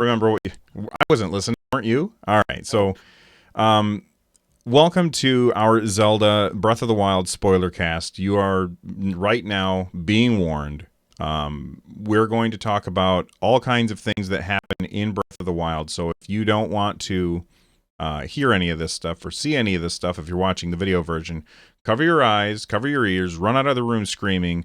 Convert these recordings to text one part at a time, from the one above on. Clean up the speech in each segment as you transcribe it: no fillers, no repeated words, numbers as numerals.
remember what I wasn't listening, weren't you? All right. Nope. So, um, welcome to our Zelda Breath of the Wild spoiler cast. You are right now being warned. We're going to talk about all kinds of things that happen in Breath of the Wild. So, if you don't want to hear any of this stuff or see any of this stuff, if you're watching the video version, cover your eyes, cover your ears, run out of the room screaming,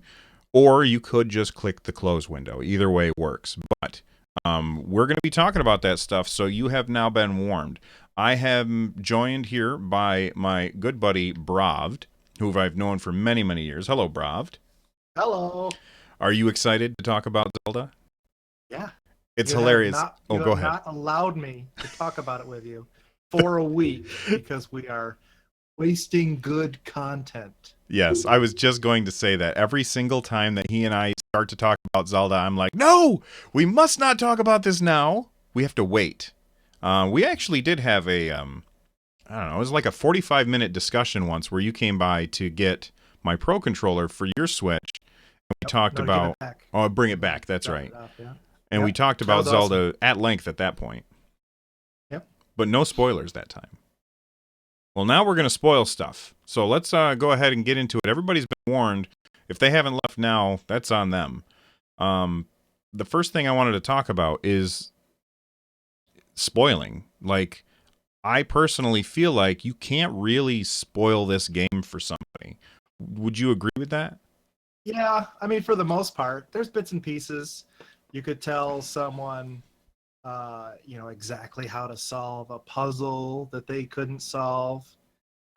or you could just click the close window. Either way works. But we're going to be talking about that stuff, so you have now been warned. I am joined here by my good buddy Bravd, who I've known for many, many years. Hello, Bravd. Hello. Are you excited to talk about Zelda? Yeah. It's hilarious. You Go have ahead. not allowed me to talk about it with you for a week because we are wasting good content. Yes, I was just going to say that every single time that he and I start to talk about Zelda, I'm like, no, we must not talk about this now. We have to wait. We actually did have I don't know, it was like a 45-minute discussion once where you came by to get my Pro Controller for your Switch. And we talked No, to give about, it back. oh, bring it back, that's Drop right. it off, yeah. And we Yep, talked that about was Zelda awesome. at length at that point. Yep. But no spoilers that time. Well, now we're going to spoil stuff. So let's go ahead and get into it. Everybody's been warned. If they haven't left now, that's on them. The first thing I wanted to talk about is spoiling. Like, I personally feel like you can't really spoil this game for somebody. Would you agree with that? Yeah, I mean, for the most part, there's bits and pieces. You could tell someone, exactly how to solve a puzzle that they couldn't solve.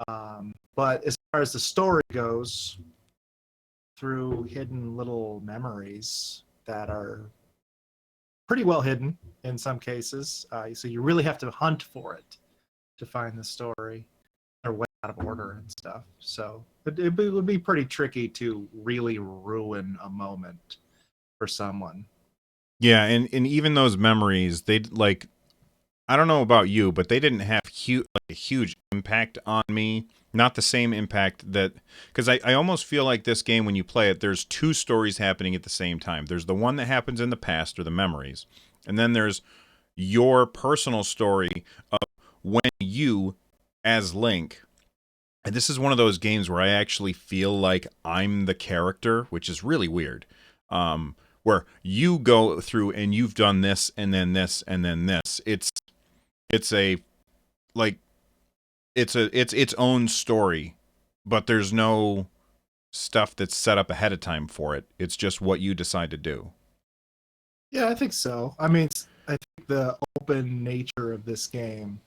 But as far as the story goes, through hidden little memories that are pretty well hidden in some cases, so you really have to hunt for it to find the story. They're way out of order and stuff. So it would be pretty tricky to really ruin a moment for someone. Yeah, and even those memories, they like, I don't know about you, but they didn't have a huge impact on me. Not the same impact that, because I almost feel like this game, when you play it, there's two stories happening at the same time. There's the one that happens in the past, or the memories, and then there's your personal story of when you, as Link, and this is one of those games where I actually feel like I'm the character, which is really weird. Where you go through and you've done this and then this and then this. It's a like it's its own story, but there's no stuff that's set up ahead of time for it. It's just what you decide to do. Yeah, I think so. I mean, I think the open nature of this game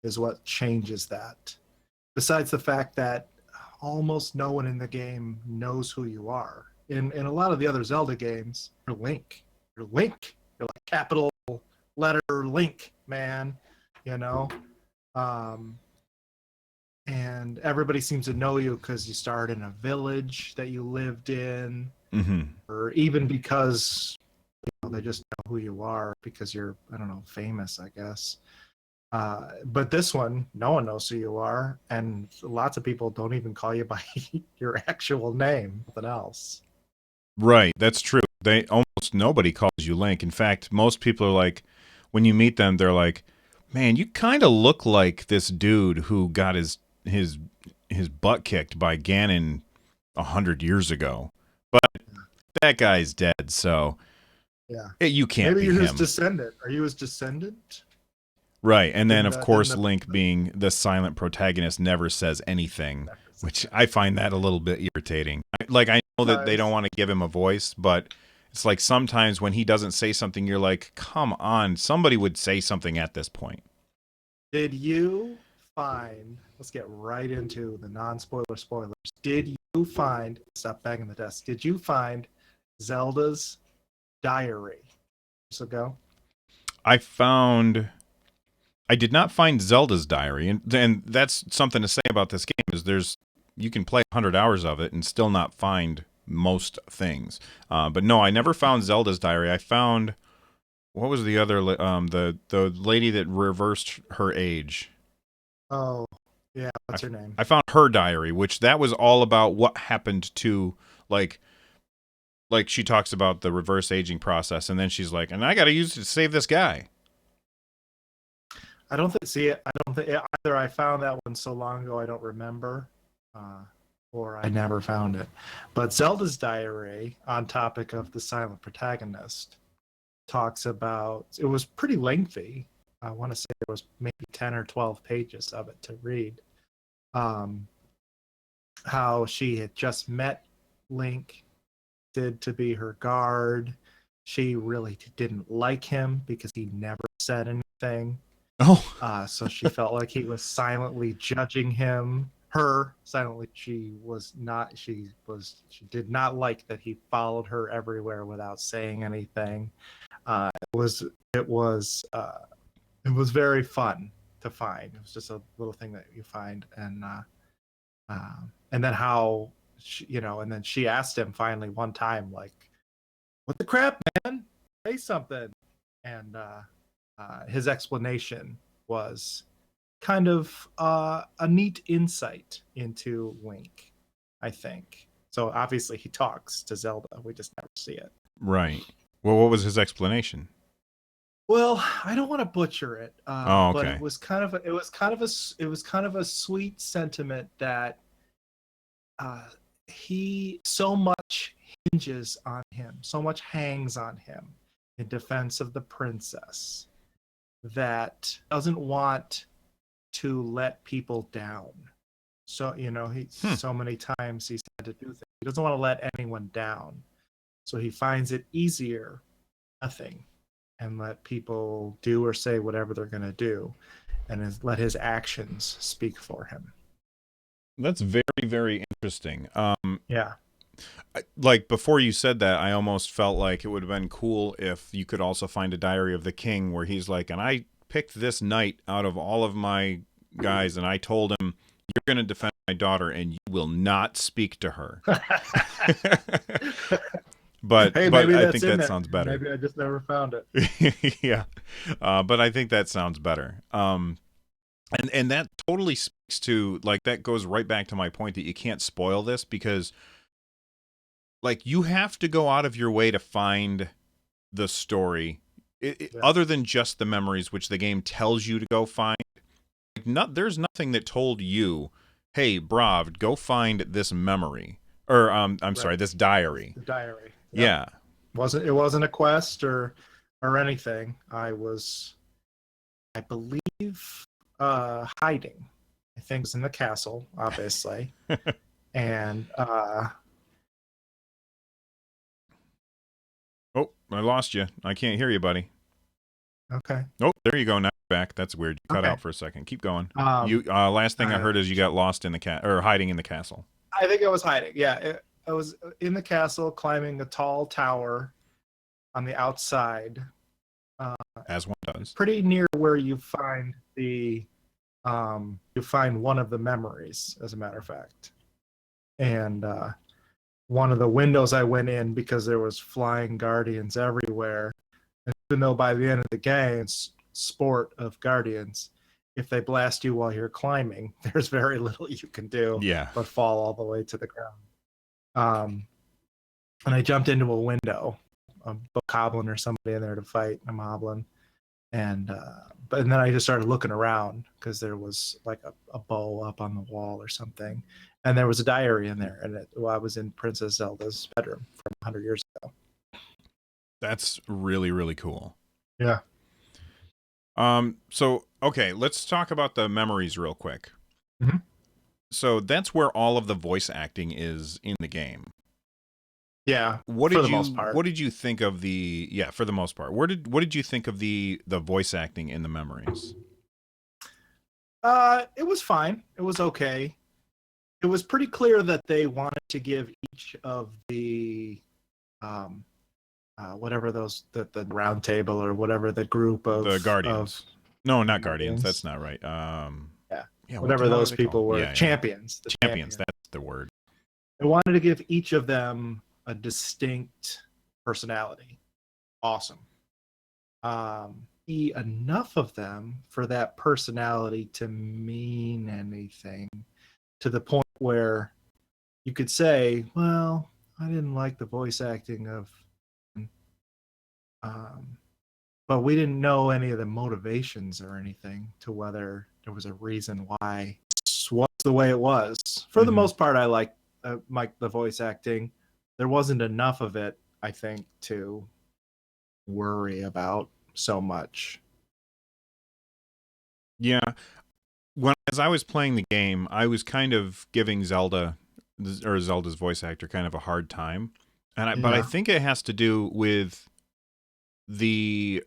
is what changes that. Besides the fact that almost no one in the game knows who you are. In a lot of the other Zelda games, you're Link. You're Link. You're like capital letter Link, man. You know? Um, and everybody seems to know you because you started in a village that you lived in, Mm-hmm. or even because they just know who you are because you're, I don't know, famous, I guess. But this one, no one knows who you are, and lots of people don't even call you by your actual name, nothing else. Right, that's true. They almost nobody calls you Link. In fact, most people are like, when you meet them, they're like, "Man, you kind of look like this dude who got his his butt kicked by Ganon 100 years ago." But that guy's dead, so Yeah. you can't Maybe be you're his him. descendant. Are you his descendant? Right, and then of Didn't course Link, being the silent protagonist, never says anything, which I find that a little bit irritating. I know that they don't Nice. want to give him a voice, but it's like sometimes when he doesn't say something, you're like, come on, somebody would say something at this point. Did you find, let's get right into the non-spoiler spoilers. Did you find, stop banging the desk, did you find Zelda's diary? So go. I found I did not find Zelda's diary, and that's something to say about this game is you can play 100 hours of it and still not find most things. But no, I never found Zelda's diary. I found, what was the other the lady that reversed her age. Oh, yeah, what's her name? I found her diary, which that was all about what happened to, like she talks about the reverse aging process, and then she's like, and I got to use it to save this guy. I don't think. See, I don't think either. I found that one so long ago I don't remember, uh, or I never found it. But Zelda's Diary, on topic of the silent protagonist, talks about. It was pretty lengthy. I want to say it was maybe 10 or 12 pages of it to read. Um, how she had just met Link, did to be her guard. She really didn't like him because he never said anything. Oh, So she felt like he was silently judging him. Her silently, she was not. She was. She did not like that he followed her everywhere without saying anything. It was. It was. It was very fun to find. It was just a little thing that you find, and then how she, and then she asked him finally one time, like, "What the crap, man? Say something." And his explanation was kind of a neat insight into Link, I think. So obviously he talks to Zelda. We just never see it. right. Well, what was his explanation? Well, I don't want to butcher it, Oh, but okay. it was kind of a sweet sentiment that uh, he so much hinges on him, so much hangs on him in defense of the princess that doesn't want to let people down. So he Hmm. so many times he's had to do things. He doesn't want to let anyone down. So he finds it easier nothing and let people do or say whatever they're going to do and let his actions speak for him. That's very, very interesting. Yeah. Like before you said that, I almost felt like it would have been cool if you could also find a Diary of the King where he's like, and I picked this knight out of all of my guys, and I told him, "You're going to defend my daughter, and you will not speak to her." but Hey, but maybe I that's think in that there. sounds better. Maybe I just never found it. Yeah, but I think that sounds better. And that totally speaks to, like, that goes right back to my point that you can't spoil this because, like, you have to go out of your way to find the story, Yeah. other than just the memories, which the game tells you to go find. Like, there's nothing that told you, "Hey, Brav, go find this memory," or I'm sorry, Right. this diary. The diary. Yep. Yeah. Wasn't a quest or anything. I believe, hiding. I think it was in the castle, obviously, and Oh, I lost you. I can't hear you, buddy. okay, Oh, there you go. Now you're back. That's weird. You cut okay. out for a second. Keep going. Um, You last thing I uh, heard is you got lost in the or hiding in the castle, I think I was hiding. Yeah, I was in the castle, climbing a tall tower on the outside, uh, as one does. pretty near where you find one of the memories, as a matter of fact, and one of the windows I went in because there was flying guardians everywhere. And even though by the end of the game, it's sport of guardians, if they blast you while you're climbing, there's very little you can do Yeah. but fall all the way to the ground. Um, and I jumped into a window, a bokoblin or somebody in there to fight a moblin, and then I just started looking around because there was like a bow up on the wall or something, and there was a diary in there, and I was in Princess Zelda's bedroom from 100 years ago. That's really, really cool. Yeah. So okay, let's talk about the memories real quick. Mhm. So that's where all of the voice acting is in the game. Yeah, What for did the you most part. what did you think of the yeah, for the most part. What did you think of the voice acting in the memories? It was fine. It was okay. It was pretty clear that they wanted to give each of the um, whatever the round table or whatever the group The of Guardians. No, not Guardians. That's guardians. not right. Yeah, Yeah, what the whatever hell are those they called? people were, Yeah, yeah. champions. The Champions, champions. that's the word. They wanted to give each of them a distinct personality. Awesome. Enough of them for that personality to mean anything, to the point where you could say, well, I didn't like the voice acting of um, but we didn't know any of the motivations or anything to whether there was a reason why this was the way it was. For the Hmm. most part, I like the voice acting. There wasn't enough of it, I think, to worry about so much. Yeah. As I was playing the game, I was kind of giving Zelda's voice actor kind of a hard time, but I Yeah, think it has to do with the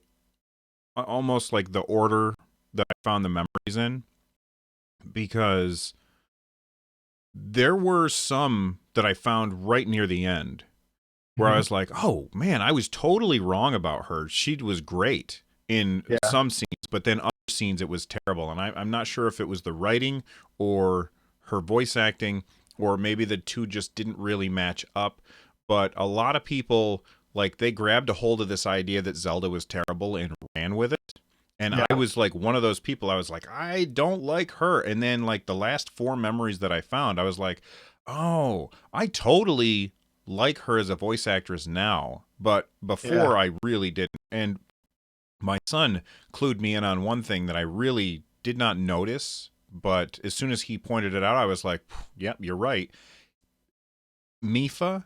almost like the order that I found the memories in, because there were some that I found right near the end where I hmm, was like, "Oh man, I was totally wrong about her. She was great in yeah, some scenes, but then other scenes it was terrible." And I'm not sure if it was the writing or her voice acting, or maybe the two just didn't really match up. But a lot of people, like, they grabbed a hold of this idea that Zelda was terrible and ran with it. And I yeah, was like one of those people. I was like, I don't like her. And then like the last four memories that I found, I was like, oh, I totally like her as a voice actress now, but yeah, before I really didn't. And my son clued me in on one thing that I really did not notice, but as soon as he pointed it out, I was like, "Yep, you're right." Mifa,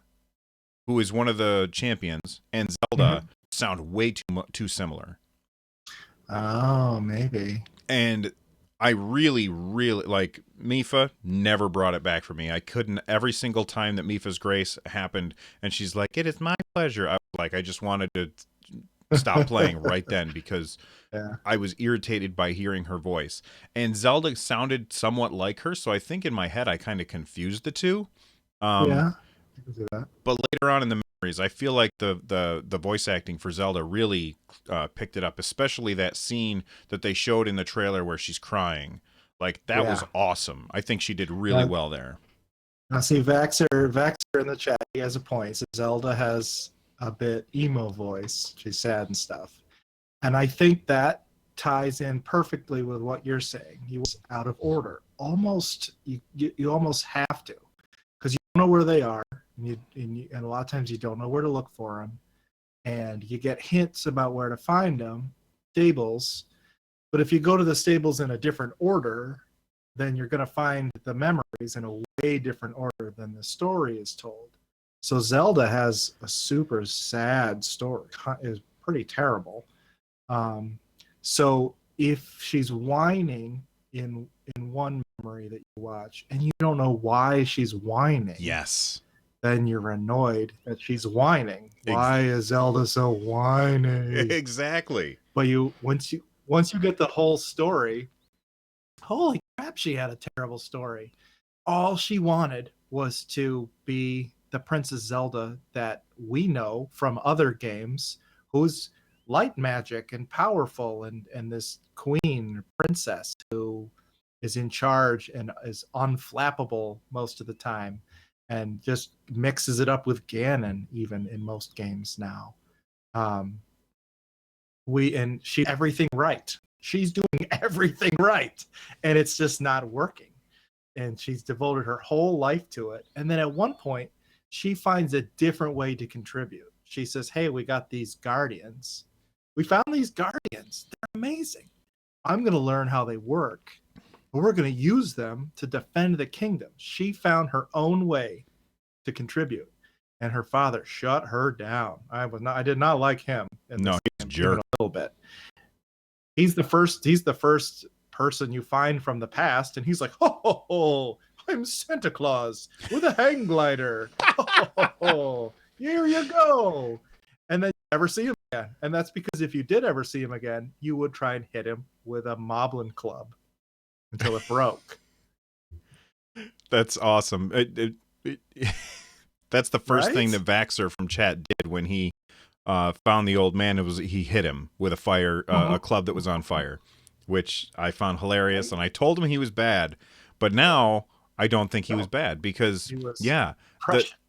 who is one of the champions, and Zelda hmm. sound way too similar. Oh, maybe. And I really, really like Mifa. Never brought it back for me. I couldn't. Every single time that Mifa's grace happened, and she's like, "It is my pleasure," I was like, I just wanted to stop playing right then because Yeah, I was irritated by hearing her voice. And Zelda sounded somewhat like her, so I think in my head I kind of confused the two. Um, yeah. I can see that. but later on in the memories, I feel like the voice acting for Zelda really picked it up, especially that scene that they showed in the trailer where she's crying. Like that was Yeah. awesome. I think she did really Now, well there. now see, Vaxer in the chat, he has a point. So Zelda has a bit emo voice. She's sad and stuff. And I think that ties in perfectly with what you're saying. He was out of order. Almost, you almost have to, because you don't know where they are, and a lot of times you don't know where to look for them, and you get hints about where to find them, stables. But if you go to the stables in a different order, then you're going to find the memories in a way different order than the story is told. So Zelda has a super sad story. Is pretty terrible. Um, so if she's whining in one memory that you watch and you don't know why she's whining, Yes. then you're annoyed that she's whining. Ex- Why is Zelda so whiny? exactly. But once you get the whole story, holy crap, she had a terrible story. All she wanted was to be the Princess Zelda that we know from other games, who's light magic and powerful, and this queen princess who is in charge and is unflappable most of the time and just mixes it up with Ganon even in most games now. Um, she everything right. She's doing everything right, and it's just not working. And she's devoted her whole life to it. And then at one point, she finds a different way to contribute. She says, "Hey, we got these guardians. We found these guardians. They're amazing. I'm going to learn how they work. But we're going to use them to defend the kingdom." She found her own way to contribute, and her father shut her down. I did not like him in No, this he's a game even jerk. a little bit. He's the first person you find from the past, and he's like, "Ho ho ho, I'm Santa Claus with a hang glider. Ho ho ho, ho. Here you go." And then you never see him again. And that's because if you did ever see him again, you would try and hit him with a moblin club until it broke. That's awesome. That's the first thing Right? that Vaxer from chat did when he found the old man. It was he hit him with a Mhm. club that was on fire, which I found hilarious. Right? And I told him he was bad, but now I don't think he was No, bad because he was yeah, the prescient.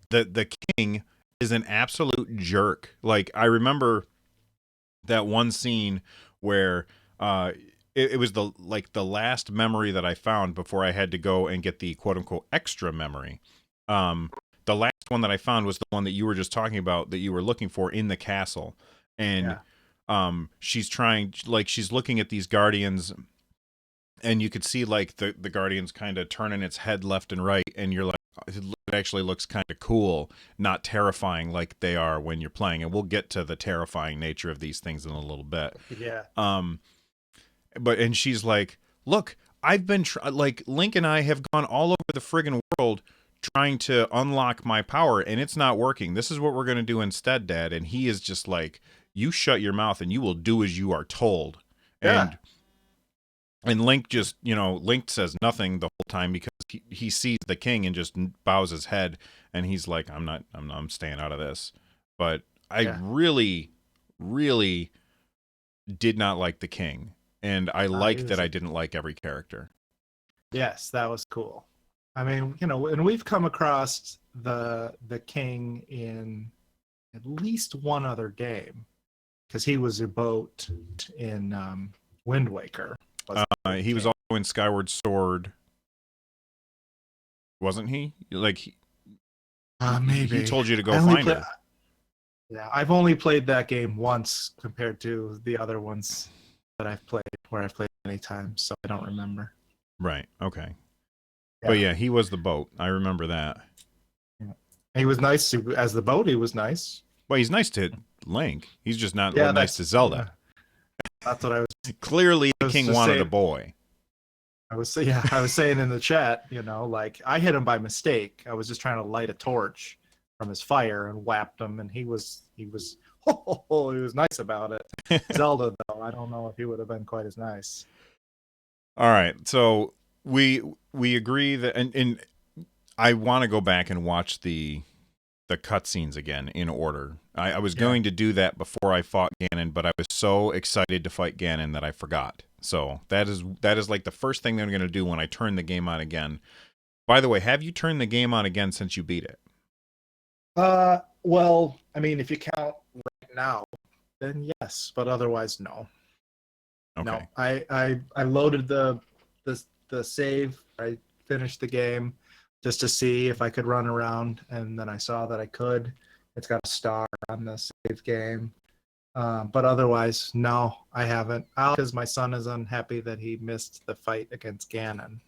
the king is an absolute jerk. Like I remember that one scene where uh it was the last memory that I found before I had to go and get the quote unquote extra memory. Um the last one that I found was the one that you were just talking about that you were looking for in the castle. And Yeah. She's trying, like, she's looking at these guardians, and you could see like the guardians kind of turning its head left and right, and you're like, it actually looks kind of cool, not terrifying like they are when you're playing. And we'll get to the terrifying nature of these things in a little bit. Yeah. Um, but and she's like, look, I've been like, Link and I have gone all over the friggin' world trying to unlock my power, and it's not working. This is what we're gonna do instead, Dad. And he is just like, you shut your mouth and you will do as you are told. Yeah. And Link just, Link says nothing the whole time because he sees the king and just bows his head, and he's like, I'm staying out of this. But I Yeah. really, really did not like the king, and I He liked that was I didn't like every character. Yes, that was cool. I mean, and we've come across the king in at least one other game because he was a boat in Wind Waker. Was the He was king. also in Skyward Sword, wasn't he? Like he Maybe told you to I go only find play. her. Yeah, I've only played that game once compared to the other ones that I've played, where I've played many times, so I don't remember. Right. Okay. But Yeah, yeah, he was the boat. I remember that. yeah. He was nice as the boat. He was nice. Well, he's nice to Link. He's just not Yeah, nice to Zelda. that's what I was. Clearly, I the was king just wanted a saying. boy. I was saying in the chat, like I hit him by mistake. I was just trying to light a torch from his fire and whapped him, and he was he was he was nice about it. Zelda though, I don't know if he would have been quite as nice. All right, so we agree that, and I want to go back and watch the cutscenes again in order. I was Yeah. going to do that before I fought Ganon, but I was so excited to fight Ganon that I forgot. So that is like the first thing that I'm going to do when I turn the game on again. By the way, have you turned the game on again since you beat it? Well, I mean, if you count right now, then yes, but otherwise, no. No, Okay. I loaded the save. I finished the game just to see if I could run around, and then I saw that I could. It's got a star on the save game. But otherwise, no, I haven't. Because my son is unhappy that he missed the fight against Ganon.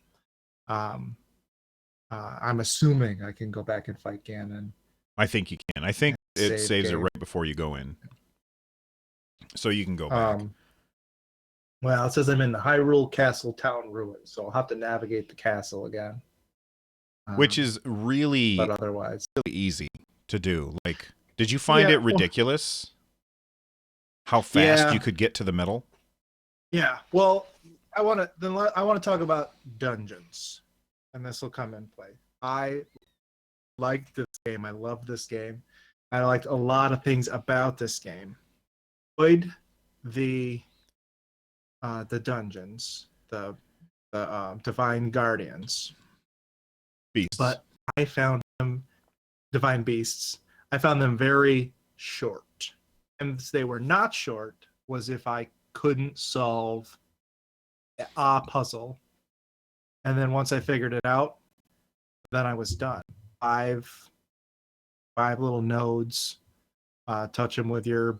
Um, I'm assuming I can go back and fight Ganon. I think you can. I think it Save saves it game. right before you go in. So you can go back. Um, well, it says I'm in the Hyrule Castle town ruins, so I'll have to navigate the castle again. Which Um, is really, but otherwise, really easy to do. Like, did you find yeah, it ridiculous how fast yeah, you could get to the middle? yeah. Well, I want to talk about dungeons, and this will come in play. I like this game. I love this game. I liked a lot of things about this game. Enjoyed the the dungeons, the divine guardians, Beasts. but I found them divine beasts. I found them very short, and they were not short was if I couldn't solve a puzzle, and then once I figured it out, then I was done. Five little nodes. Touch them with your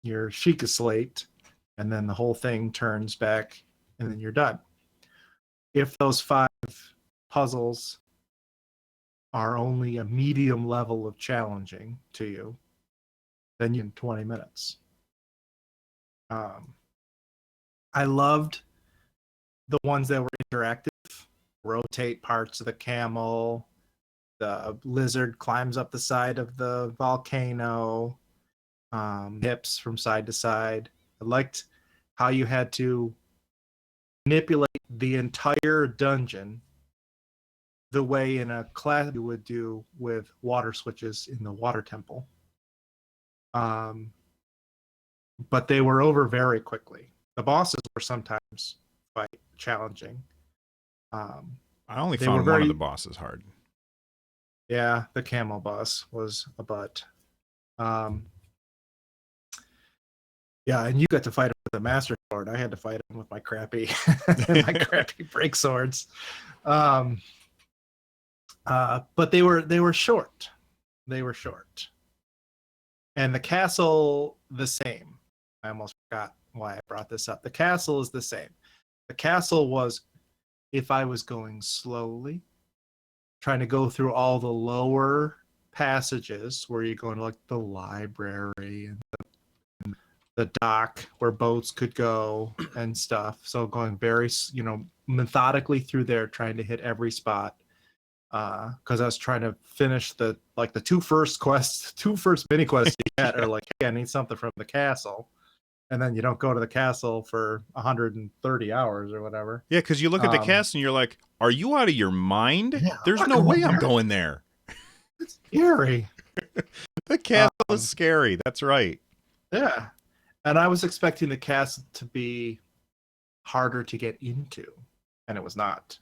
Sheikah slate, and then the whole thing turns back, and then you're done. If those five puzzles are only a medium level of challenging to you, then you in 20 minutes. Um, I loved the ones that were interactive. Rotate parts of the camel. The lizard climbs up the side of the volcano. Hips from side to side. I liked how you had to manipulate the entire dungeon the way in a class you would do with water switches in the water temple. Um, but they were over very quickly. The bosses were sometimes quite challenging. I only They were found one of the very, bosses hard. yeah, the camel boss was a butt. Um, yeah, and you got to fight him with a master sword. I had to fight him with my crappy, my crappy break swords. Um, but they were short. They were short, and the castle the same. I almost forgot why I brought this up. The castle is the same. The castle was, if I was going slowly, trying to go through all the lower passages where you're going to like the library and the dock where boats could go and stuff. So going very, methodically through there, trying to hit every spot. Because I was trying to finish the two first mini quests you get are like, hey, I need something from the castle, and then you don't go to the castle for 130 hours or whatever. Yeah, because you look at the castle and you're like, are you out of your mind? Yeah, There's no way I'm going there. It's scary. The castle is scary. That's right. Yeah, and I was expecting the castle to be harder to get into, and it was not.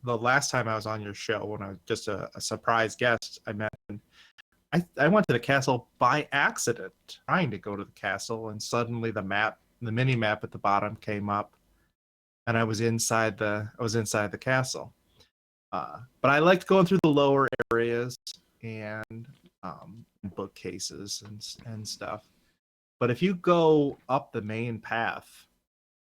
The last time I was on your show, when I was just a surprise guest, I went to the castle by accident, trying to go to the castle, and suddenly the mini map at the bottom came up, and I was inside the castle. But I liked going through the lower areas and bookcases and stuff. But if you go up the main path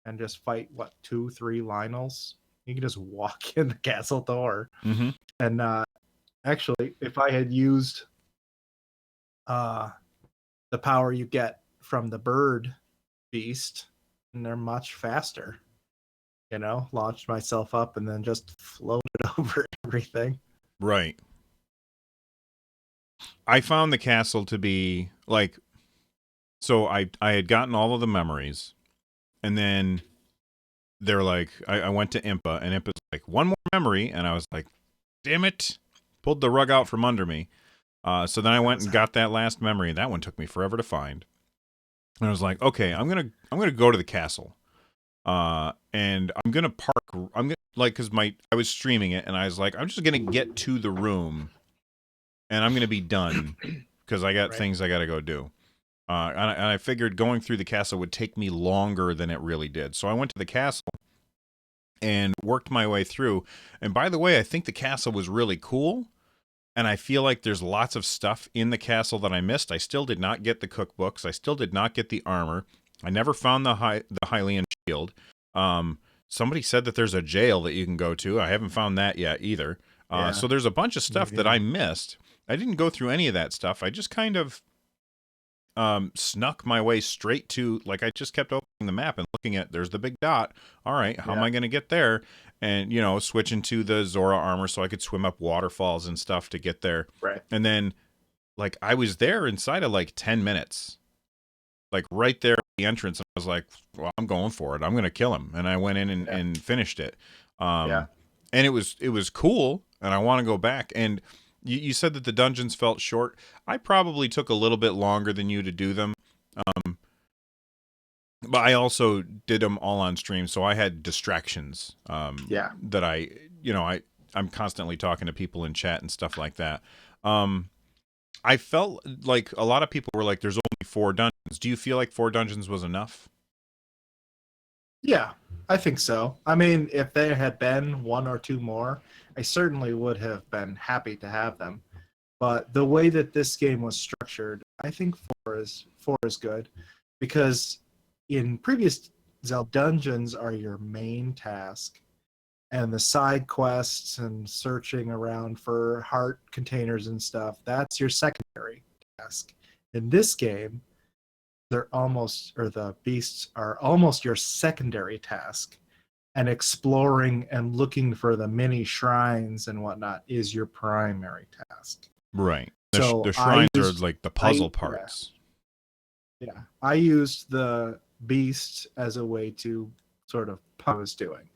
and just fight 2-3 Lionels, you can just walk in the castle door. Mm-hmm. And actually, if I had used the power you get from the bird beast, and they're much faster, launched myself up and then just floated over everything. Right. I found the castle to be like, so I had gotten all of the memories, and then they're like, I went to Impa, and Impa's like, one more memory, and I was like, damn it, pulled the rug out from under me. So then I went and got that last memory, and that one took me forever to find. And I was like, okay, I'm gonna go to the castle, and I'm gonna park. I'm gonna because I was streaming it, and I was like, I'm just gonna get to the room, and I'm gonna be done because I got things I gotta go do. And I figured going through the castle would take me longer than it really did. So I went to the castle and worked my way through. And by the way, I think the castle was really cool. And I feel like there's lots of stuff in the castle that I missed. I still did not get the cookbooks. I still did not get the armor. I never found the Hylian shield. Somebody said that there's a jail that you can go to. I haven't found that yet either. So there's a bunch of stuff that I missed. I didn't go through any of that stuff. I just kind of snuck my way straight to, I just kept opening the map and looking at, there's the big dot. All right, how am I going to get there? And, switching to the Zora armor so I could swim up waterfalls and stuff to get there. Right. And then, I was there inside of 10 minutes. Right there at the entrance. And I was like, well, I'm going for it. I'm going to kill him. And I went in and finished it. And it was cool. And I want to go back. And you said that the dungeons felt short. I probably took a little bit longer than you to do them. But I also did them all on stream, so I had distractions. That I'm constantly talking to people in chat and stuff like that. I felt like a lot of people were like, there's only 4 dungeons. Do you feel like 4 dungeons was enough? Yeah, I think so. I mean, if there had been 1 or 2 more, I certainly would have been happy to have them. But the way that this game was structured, I think 4 is good, because in previous Zelda, dungeons are your main task, and the side quests and searching around for heart containers and stuff, that's your secondary task. In this game, the beasts are almost your secondary task, and exploring and looking for the mini shrines and whatnot is your primary task. Right. So the shrines are the puzzle parts. Yeah. I used the beast as a way to sort of I was doing.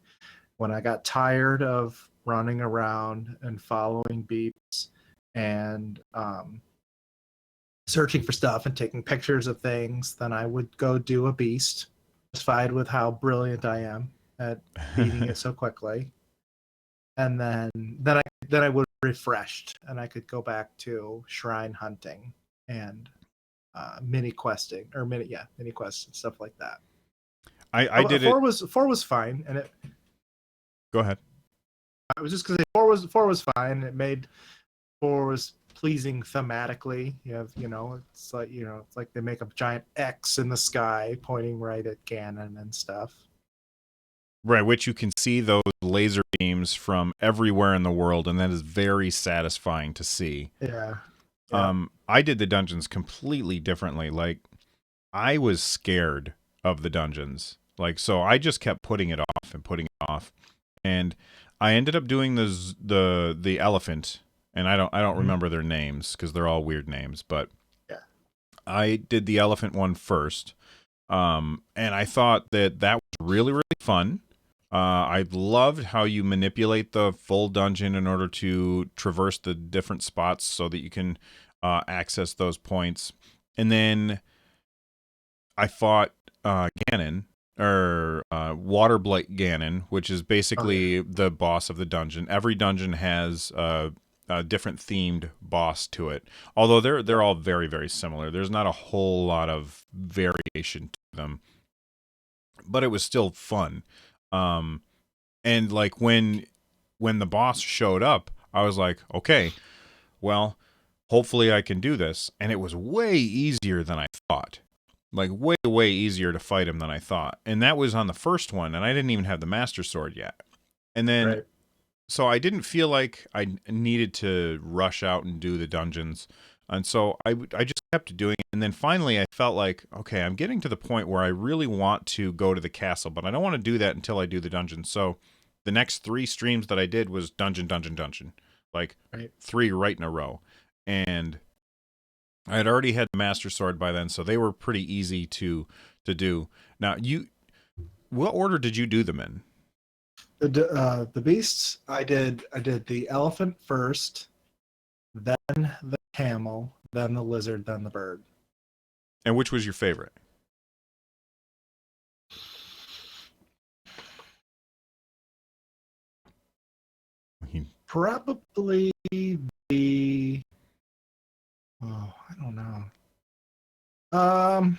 When I got tired of running around and following beeps and searching for stuff and taking pictures of things, then I would go do a beast, satisfied with how brilliant I am at beating it so quickly. And then I would refreshed, and I could go back to shrine hunting and mini questing mini quests and stuff like that. I did 4 was fine, and it. Go ahead. I was just gonna say 4 was fine. It made 4 was pleasing thematically. You have, it's like, it's like they make a giant X in the sky pointing right at Ganon and stuff. Right, which you can see those laser beams from everywhere in the world, and that is very satisfying to see. Yeah. Yeah. I did the dungeons completely differently. Like, I was scared of the dungeons. Like, so I just kept putting it off and putting it off. And I ended up doing the elephant, and I don't remember their names because they're all weird names, but Yeah. I did the elephant one first. And I thought that was really, really fun. I loved how you manipulate the full dungeon in order to traverse the different spots so that you can access those points. And then I fought Ganon, or Water Blight Ganon, which is basically the boss of the dungeon. Every dungeon has a different themed boss to it, although they're all very, very similar. There's not a whole lot of variation to them, but it was still fun. And like when the boss showed up, I was like, okay, well, hopefully I can do this. And it was way easier than I thought. Like, way, way easier to fight him than I thought. And that was on the first one, and I didn't even have the Master Sword yet. And then, Right. so I didn't feel like I needed to rush out and do the dungeons. And so I just kept doing it. And then finally I felt like, okay, I'm getting to the point where I really want to go to the castle, but I don't want to do that until I do the dungeon. So the next 3 streams that I did was dungeon, dungeon, dungeon. Like, 3 right in a row. And I had already had the Master Sword by then, so they were pretty easy to do. Now, what order did you do them in? The beasts, I did the elephant first, then the camel, then the lizard, then the bird. And which was your favorite? Probably the I don't know.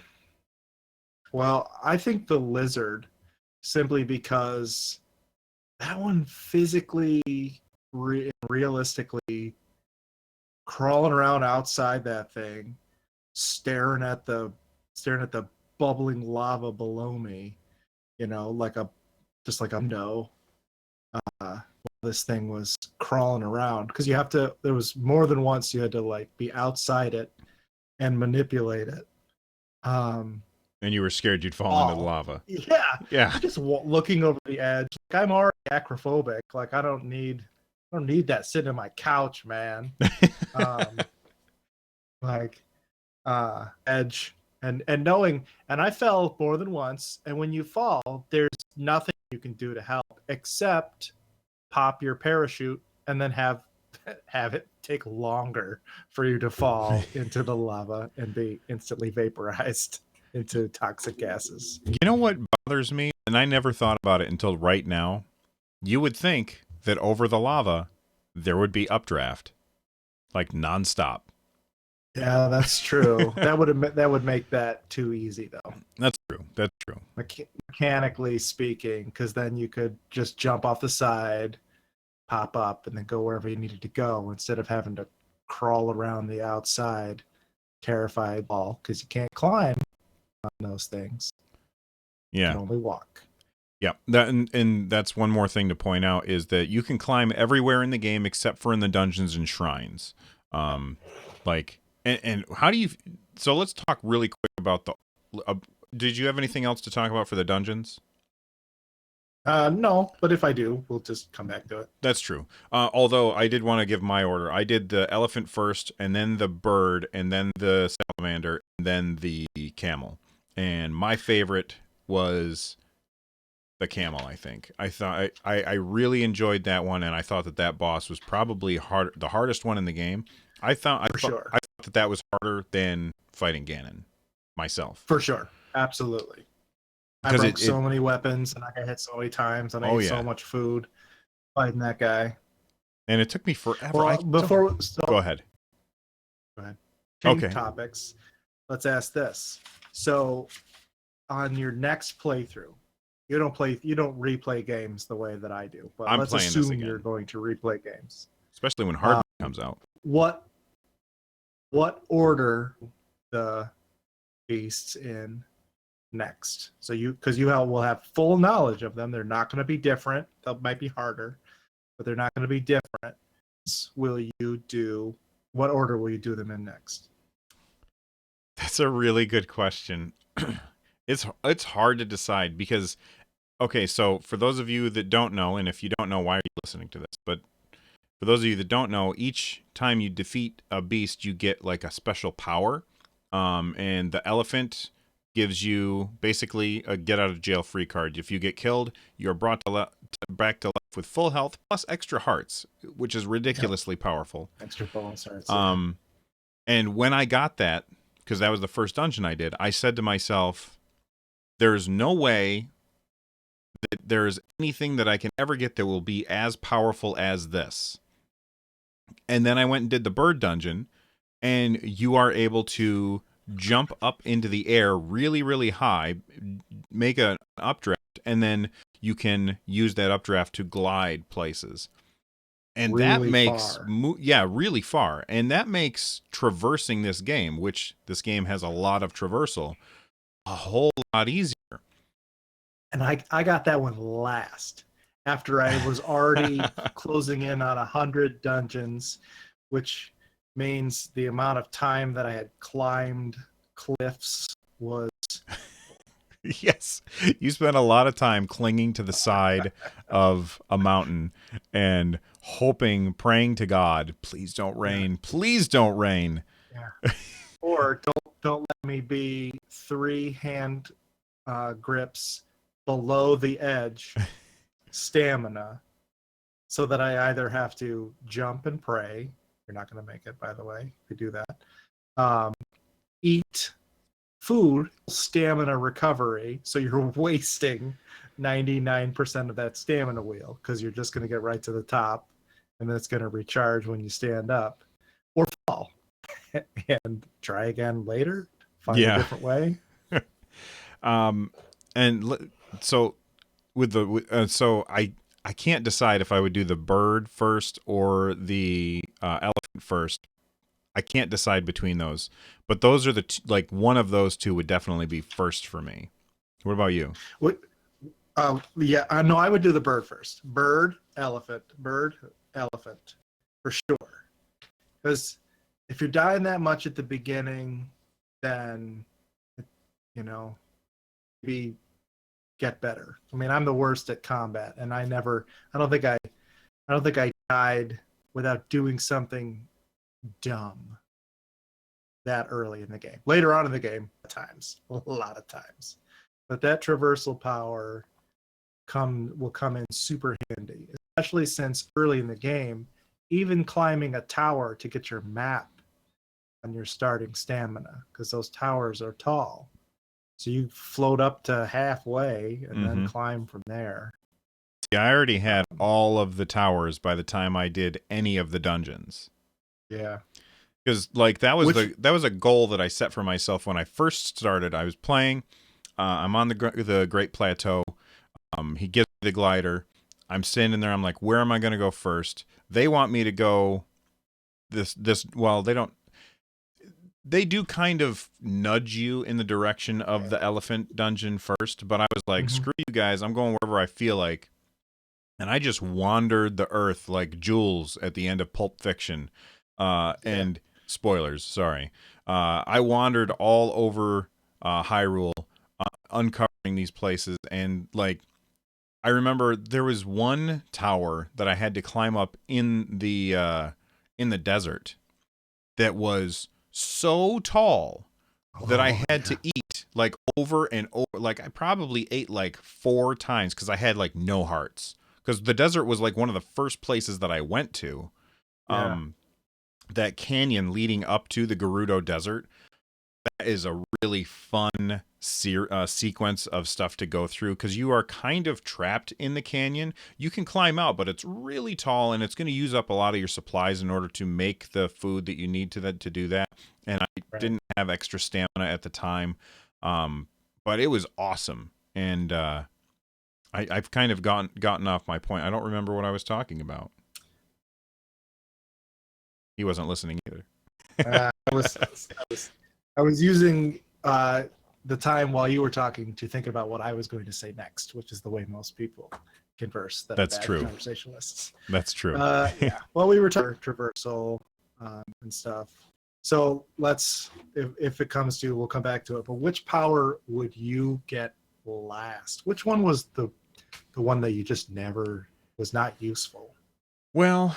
Well, I think the lizard, simply because that one physically, realistically, crawling around outside that thing, staring at the bubbling lava below me, just like a window. While this thing was crawling around, because there was more than once you had to like be outside it and manipulate it. And you were scared you'd fall into the lava. Yeah. Yeah. Just looking over the edge. Like, I'm already acrophobic. Like, I don't need that sitting on my couch, man. Like, edge and knowing, and I fell more than once. And when you fall, there's nothing you can do to help except pop your parachute and then have it take longer for you to fall into the lava and be instantly vaporized into toxic gases. You know what bothers me? And I never thought about it until right now. You would think that over the lava, there would be updraft. Like, nonstop. Yeah, that's true. that would make that too easy, though. That's true. That's true. Mechanically speaking, because then you could just jump off the side, pop up, and then go wherever you needed to go instead of having to crawl around the outside, terrified all because you can't climb on those things. Yeah. You can only walk. Yeah, and that's one more thing to point out is that you can climb everywhere in the game except for in the dungeons and shrines. And how do you? So let's talk really quick about the. Did you have anything else to talk about for the dungeons? No, but if I do, we'll just come back to it. That's true. Although I did want to give my order. I did the elephant first, and then the bird, and then the salamander, and then the camel. And my favorite was the camel. I think I thought I really enjoyed that one, and I thought that boss was probably the hardest one in the game. I thought that was harder than fighting Ganon myself. For sure, absolutely. I broke so many weapons, and I got hit so many times, and I ate so much food fighting that guy. And it took me forever. Well, go ahead. Go ahead. Change topics. Let's ask this. So, on your next playthrough, you don't replay games the way that I do, but let's assume you're going to replay games, especially when Hard comes out. What what order the beasts in next. So because you will have full knowledge of them. They're not going to be different. They might be harder, but they're not going to be different. What order will you do them in next? That's a really good question. It's hard to decide because okay, so for those of you that don't know, and if you don't know, why are you listening to this? But for those of you that don't know, each time you defeat a beast, you get like a special power. And the elephant gives you basically a get out of jail free card. If you get killed, you're brought back to life with full health plus extra hearts, which is Yep. ridiculously powerful. Extra bonus hearts. Yeah. And when I got that, because that was the first dungeon I did, I said to myself, there's no way that there's anything that I can ever get that will be as powerful as this. And then I went and did the bird dungeon, and you are able to jump up into the air really, really high, make an updraft, and then you can use that updraft to glide places. And that Really makes, far. really far. And that makes traversing this game, which this game has a lot of traversal, a whole lot easier. And I got that one last after I was already closing in on 100 dungeons, which means the amount of time that I had climbed cliffs was Yes, you spent a lot of time clinging to the side of a mountain and hoping, praying to God, please don't yeah, rain, please don't rain. yeah. Or don't let me be 3 hand grips below the edge stamina, so that I either have to jump and pray. You're not going to make it, by the way, if you do that. Eat food, stamina recovery, so you're wasting 99% of that stamina wheel because you're just going to get right to the top, and then it's going to recharge when you stand up, or fall and try again later, find a Yeah. different way. Um, and so so I can't decide if I would do the bird first or the elephant first. I can't decide between those, but those are like one of those two would definitely be first for me. What about you? What? Yeah, no, I would do the bird first. Bird, elephant, for sure. Because if you're dying that much at the beginning, then you know maybe get better. I mean, I'm the worst at combat, and I don't think I died without doing something dumb that early in the game. Later on in the game, a lot of times, but that traversal power will come in super handy, especially since early in the game, even climbing a tower to get your map on your starting stamina, because those towers are tall. So you float up to halfway and then Mm-hmm. climb from there. See, I already had Um, all of the towers by the time I did any of the dungeons. yeah. Because like Which that was a goal that I set for myself when I first started. I was playing. I'm on the Great Plateau. He gives me the glider. I'm standing there. I'm like, where am I going to go first? They want me to go this. Well, they don't. They do kind of nudge you in the direction of yeah. the elephant dungeon first, but I was like, Mm-hmm. screw you guys. I'm going wherever I feel like. And I just wandered the earth like Jules at the end of Pulp Fiction. Yeah. And spoilers, sorry. I wandered all over Hyrule, uncovering these places, and like I remember there was one tower that I had to climb up in the desert that was so tall that I Oh had yeah. to eat like over and over. Like I probably ate like 4 times because I had like no hearts. Because the desert was like one of the first places that I went to. Yeah. Um, that canyon leading up to the Gerudo Desert, that is a really fun sequence of stuff to go through because you are kind of trapped in the canyon. You can climb out, but it's really tall and it's going to use up a lot of your supplies in order to make the food that you need to do that. And I Right. didn't have extra stamina at the time, but it was awesome. And I've kind of gotten off my point. I don't remember what I was talking about. He wasn't listening either. I was using the time while you were talking to think about what I was going to say next, which is the way most people converse that That's are bad true. conversationalists. That's true. Yeah. Well, we were talking traversal and stuff. So let's, if it comes to, we'll come back to it. But which power would you get last? Which one was the one that you just never was not useful? Well,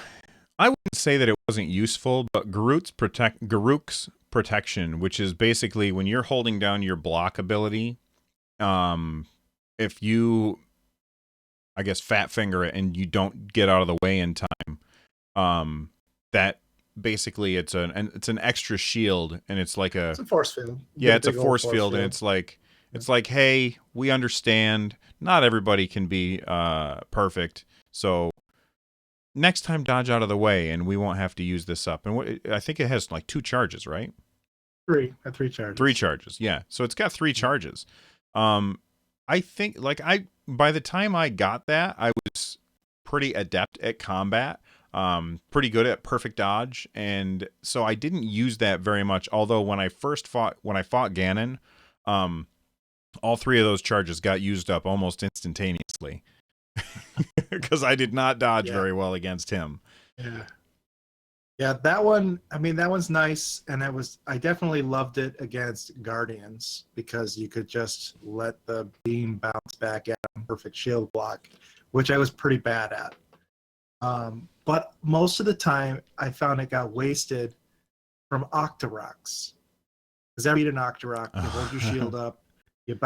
I wouldn't say that it wasn't useful, but Garuk's protection, which is basically when you're holding down your block ability, if you, I guess, fat finger it and you don't get out of the way in time, that basically it's an extra shield, and it's like It's a force field. You yeah, get it's a big old force field, and it's like, hey, we understand not everybody can be perfect, so next time dodge out of the way and we won't have to use this up. And I think it has like 2 charges, right? Three charges. 3 charges, yeah. So it's got 3 charges. I think like by the time I got that, I was pretty adept at combat, pretty good at perfect dodge, and so I didn't use that very much. Although when I fought Ganon, all 3 of those charges got used up almost instantaneously because I did not dodge very well against him. Yeah. Yeah, that one, I mean, that one's nice, and I definitely loved it against Guardians because you could just let the beam bounce back at him, perfect shield block, which I was pretty bad at. But most of the time, I found it got wasted from Octoroks. Because every an Octorok, you hold your shield up, you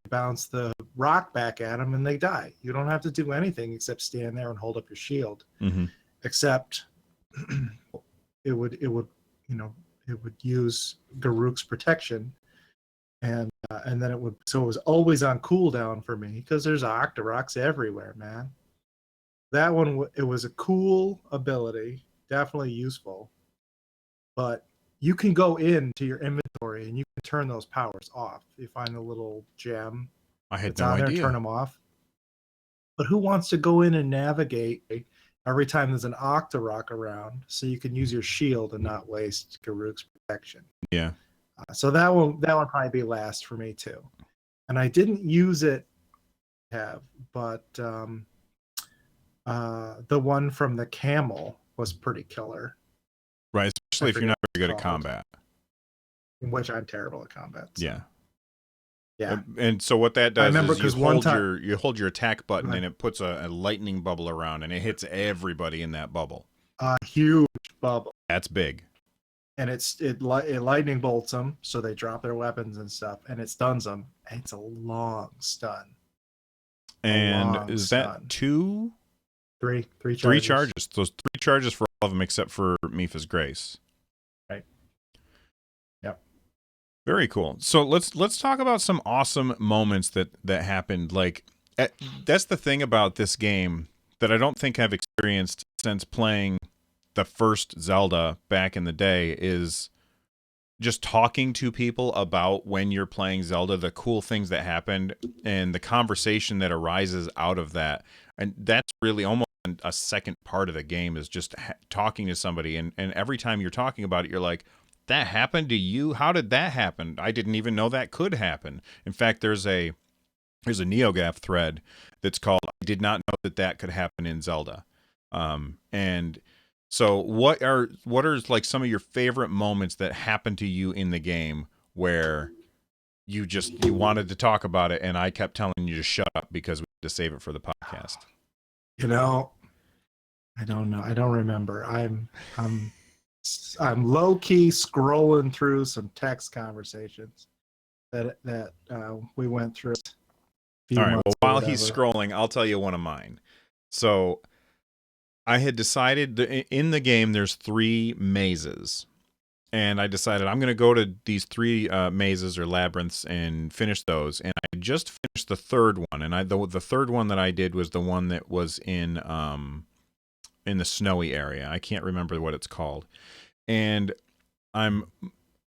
bounce the rock back at them, and they die. You don't have to do anything except stand there and hold up your shield. Mm-hmm. Except it would use Garuk's protection, and then it was always on cooldown for me because there's Octoroks everywhere, man. That one, it was a cool ability, definitely useful, but you can go into your inventory and you can turn those powers off. You find a little gem I had that's no on there, idea. turn them off. But who wants to go in and navigate every time there's an Octorok around, so you can use your shield and not waste Garuk's protection? Yeah. So that one probably be last for me too. And I didn't use it, but the one from the camel was pretty killer. Right, especially if you're not very good at combat. In which I'm terrible at combat. So. Yeah. Yeah. And so what that does is you hold your attack button, and it puts a lightning bubble around, and it hits everybody in that bubble. A huge bubble. That's big. And it lightning bolts them, so they drop their weapons and stuff, and it stuns them. And it's a long stun. And is that 2? 3 charges. 3 charges. Those 3 charges for all of them except for Mipha's Grace. Right. Yep. Very cool. So let's talk about some awesome moments that happened. Like that's the thing about this game that I don't think I've experienced since playing the first Zelda back in the day is just talking to people about when you're playing Zelda, the cool things that happened and the conversation that arises out of that. And that's really almost a second part of the game is just talking to somebody. And every time you're talking about it, you're like, that happened to you? How did that happen? I didn't even know that could happen. In fact, there's a NeoGAF thread that's called I did not know that could happen in Zelda. And so what are like some of your favorite moments that happened to you in the game where you wanted to talk about it and I kept telling you to shut up because we had to save it for the podcast? I don't know. I don't remember. I'm low key scrolling through some text conversations that we went through. All right. Well, while he's scrolling, I'll tell you one of mine. So I had decided that in the game there's 3 mazes, and I decided I'm going to go to these 3 mazes or labyrinths and finish those. And I just finished the 3rd one, and the 3rd one that I did was the one that was in the snowy area. I can't remember what it's called. And I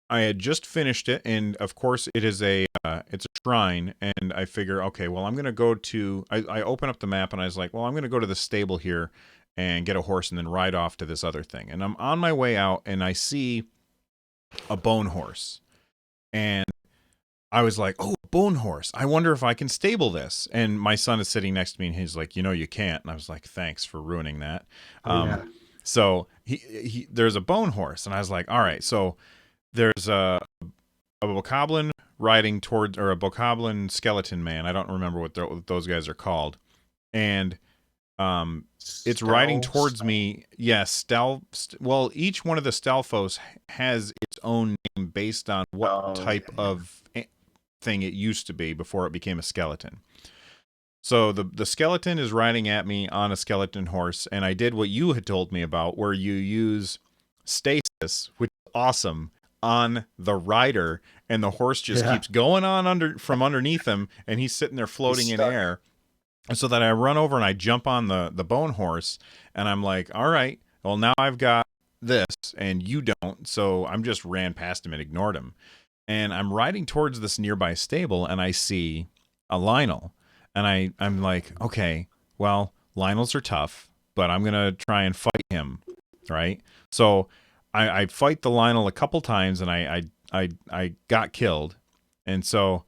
had just finished it, and of course it is it's a shrine, and I figure, okay, well I'm gonna go to I open up the map and I was like, well I'm gonna go to the stable here and get a horse and then ride off to this other thing. And I'm on my way out and I see a bone horse. And I was like, oh, bone horse. I wonder if I can stable this. And my son is sitting next to me and he's like, you can't. And I was like, thanks for ruining that. Oh, yeah. So there's a bone horse. And I was like, all right, so there's a bokoblin riding towards, or a bokoblin skeleton man. I don't remember what those guys are called. And it's riding towards me. Yes, well, each one of the Stalfos has its own name based on what type of thing it used to be before it became a skeleton. So the skeleton is riding at me on a skeleton horse, and I did what you had told me about, where you use stasis, which is awesome, on the rider, and the horse just keeps going on from underneath him, and he's sitting there floating in air. So that I run over and I jump on the bone horse, and I'm like, all right, well, now I've got this and you don't. So I'm just ran past him and ignored him. And I'm riding towards this nearby stable and I see a Lionel. And I'm like, okay, well, Lionels are tough, but I'm going to try and fight him. Right. So I fight the Lionel a couple times and I got killed. And so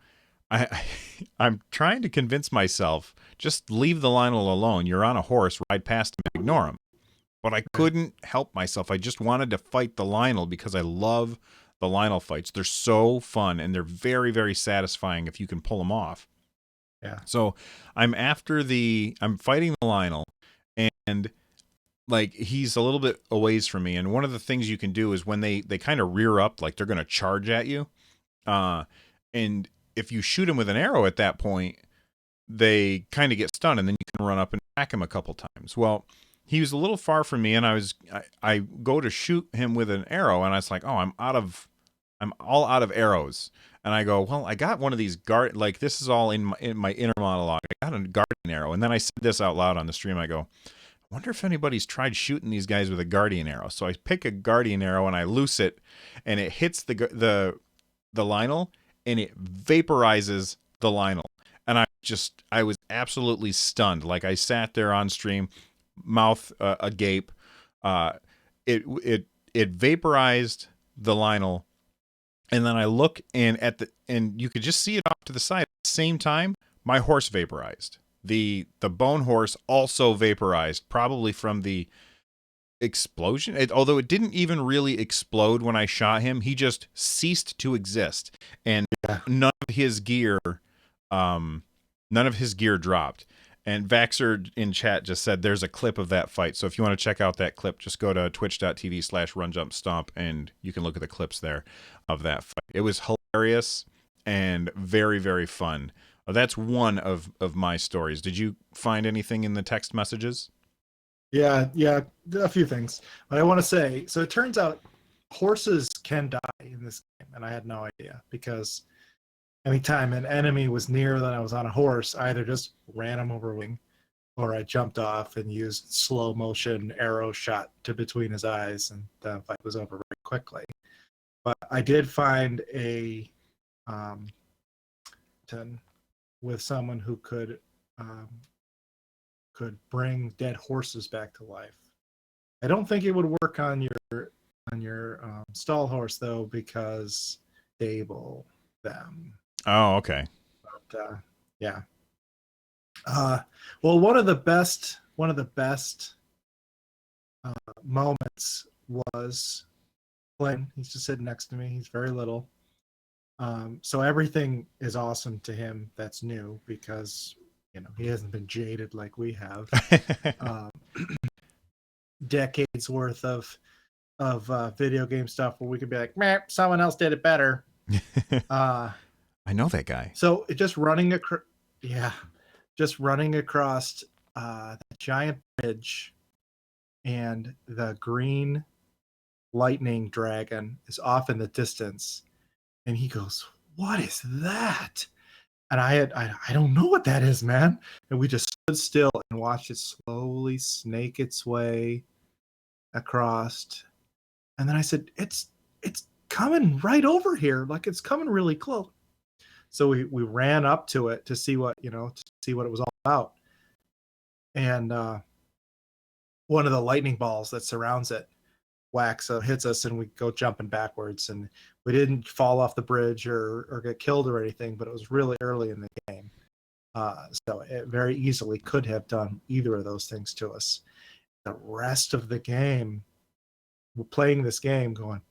I'm trying to convince myself, just leave the Lionel alone. You're on a horse, ride past him and ignore him. But I couldn't help myself. I just wanted to fight the Lionel because I love the Lionel fights. They're so fun and they're very, very satisfying if you can pull them off. Yeah. So I'm fighting the Lionel, and like he's a little bit a ways from me. And one of the things you can do is when they kind of rear up, like they're going to charge at you. And if you shoot him with an arrow at that point, they kind of get stunned, and then you can run up and attack him a couple times. Well, he was a little far from me, and I go to shoot him with an arrow, and I was like, oh, I'm all out of arrows. And I go, well, I got one of these like this is all in my inner monologue. I got a guardian arrow, and then I said this out loud on the stream. I go, I wonder if anybody's tried shooting these guys with a guardian arrow. So I pick a guardian arrow and I loose it, and it hits the Lionel, and it vaporizes the Lionel. And I was absolutely stunned. Like I sat there on stream, mouth agape. It vaporized the Lionel, and then I look and you could just see it off to the side. At the same time, my horse vaporized. The bone horse also vaporized, probably from the explosion. Although it didn't even really explode when I shot him, he just ceased to exist, and none of his gear dropped. And Vaxer in chat just said there's a clip of that fight. So if you want to check out that clip, just go to twitch.tv/runjumpstomp and you can look at the clips there of that fight. It was hilarious and very, very fun. That's one of my stories. Did you find anything in the text messages? Yeah, a few things. But I want to say, so it turns out horses can die in this game, and I had no idea, because anytime an enemy was near that I was on a horse, I either just ran him over wing, or I jumped off and used slow motion arrow shot to between his eyes, and the fight was over very quickly. But I did find a with someone who could bring dead horses back to life. I don't think it would work on your stall horse though, because stable them. Oh, okay. But yeah. Well, one of the best moments was Flynn. He's just sitting next to me. He's very little. So everything is awesome to him that's new, because he hasn't been jaded like we have. Decades worth of video game stuff where we could be like, meh, someone else did it better. I know that guy. So it just running across the giant bridge, and the green lightning dragon is off in the distance, and he goes, "What is that?" And I don't know what that is, man. And we just stood still and watched it slowly snake its way across. And then I said, it's coming right over here, like it's coming really close. So we ran up to it to see what it was all about. And one of the lightning balls that surrounds it whacks, so hits us, and we go jumping backwards. And we didn't fall off the bridge or get killed or anything, but it was really early in the game. So it very easily could have done either of those things to us. The rest of the game, we're playing this game going,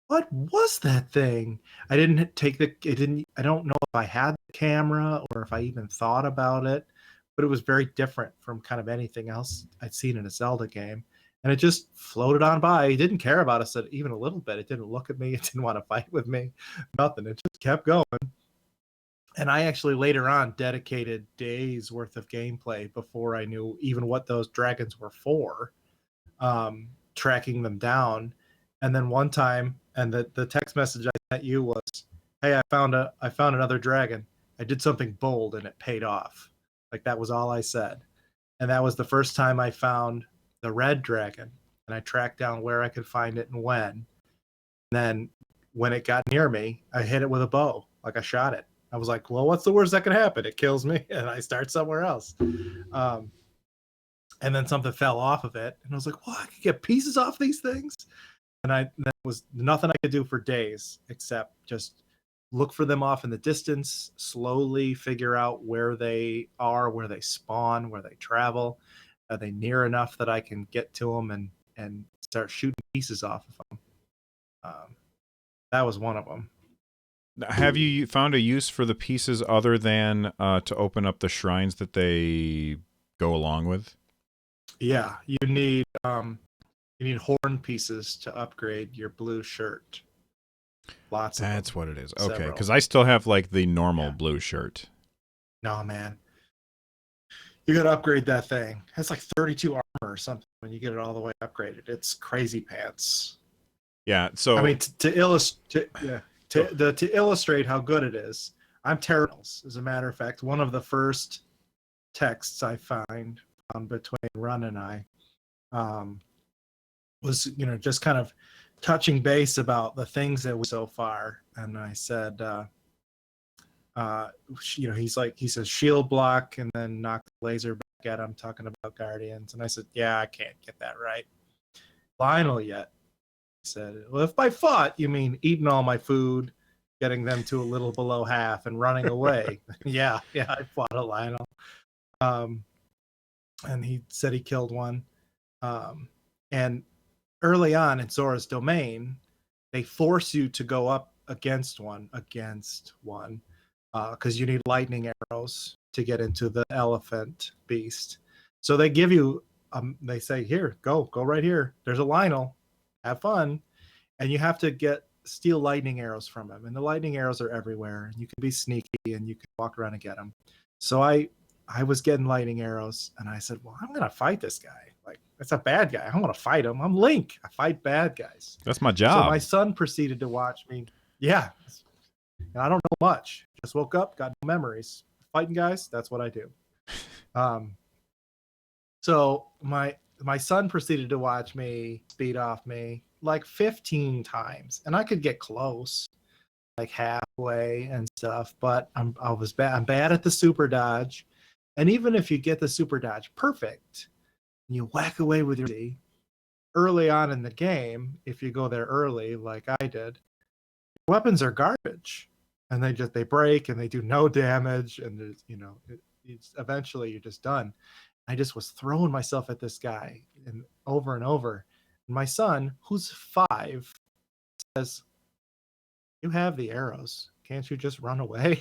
what was that thing? I didn't take the, it didn't, I don't know if I had the camera or if I even thought about it, but it was very different from kind of anything else I'd seen in a Zelda game. And it just floated on by. It didn't care about us even a little bit. It didn't look at me. It didn't want to fight with me. Nothing. It just kept going. And I actually later on dedicated days worth of gameplay before I knew even what those dragons were for, tracking them down. And then one time, and the text message I sent you was, "Hey, I found another dragon. I did something bold and it paid off." Like that was all I said. And that was the first time I found the red dragon, and I tracked down where I could find it and when. And then when it got near me, I hit it with a bow, like I shot it. I was like, well, what's the worst that can happen? It kills me and I start somewhere else. And then something fell off of it, and I was like, well, I could get pieces off these things. And that was nothing I could do for days except just look for them off in the distance, slowly figure out where they are, where they spawn, where they travel. Are they near enough that I can get to them and start shooting pieces off of them? That was one of them. Have you found a use for the pieces other than to open up the shrines that they go along with? Yeah, you need horn pieces to upgrade your blue shirt. Lots of That's them. what it is. Several. Okay, because I still have like the normal blue shirt. No, man. You got to upgrade that thing. It's like 32 armor or something when you get it all the way upgraded. It's crazy pants. Yeah, so I mean, to illustrate how good it is, I'm terrible. As a matter of fact, one of the first texts I found between Run and I was, just kind of touching base about the things that we so far. And I said, he says shield block and then knock the laser back at him, talking about Guardians. And I said, yeah, I can't get that right. Lionel yet. He said, well, if by fought you mean eating all my food, getting them to a little below half and running away. yeah, I fought a Lionel. And he said he killed one. And early on in Zora's Domain, they force you to go up against one, because you need lightning arrows to get into the elephant beast. So they give you, they say, here, go right here. There's a Lionel. Have fun. And you have to steal lightning arrows from him. And the lightning arrows are everywhere. And you can be sneaky and you can walk around and get them. So I was getting lightning arrows, and I said, well, I'm going to fight this guy. Like, that's a bad guy. I want to fight him. I'm Link. I fight bad guys. that's my job. So my son proceeded to watch me. Yeah. And I don't know much. Just woke up, got no memories. Fighting guys, that's what I do. So my son proceeded to watch me beat off me like 15 times, and I could get close, like halfway and stuff, but I'm bad at the super dodge. And even if you get the super dodge perfect, and you whack away with your early on in the game, if you go there early like I did, weapons are garbage, and they break and they do no damage, and eventually you're just done. I just was throwing myself at this guy and over and over. And my son, who's 5, says, "You have the arrows. Can't you just run away?"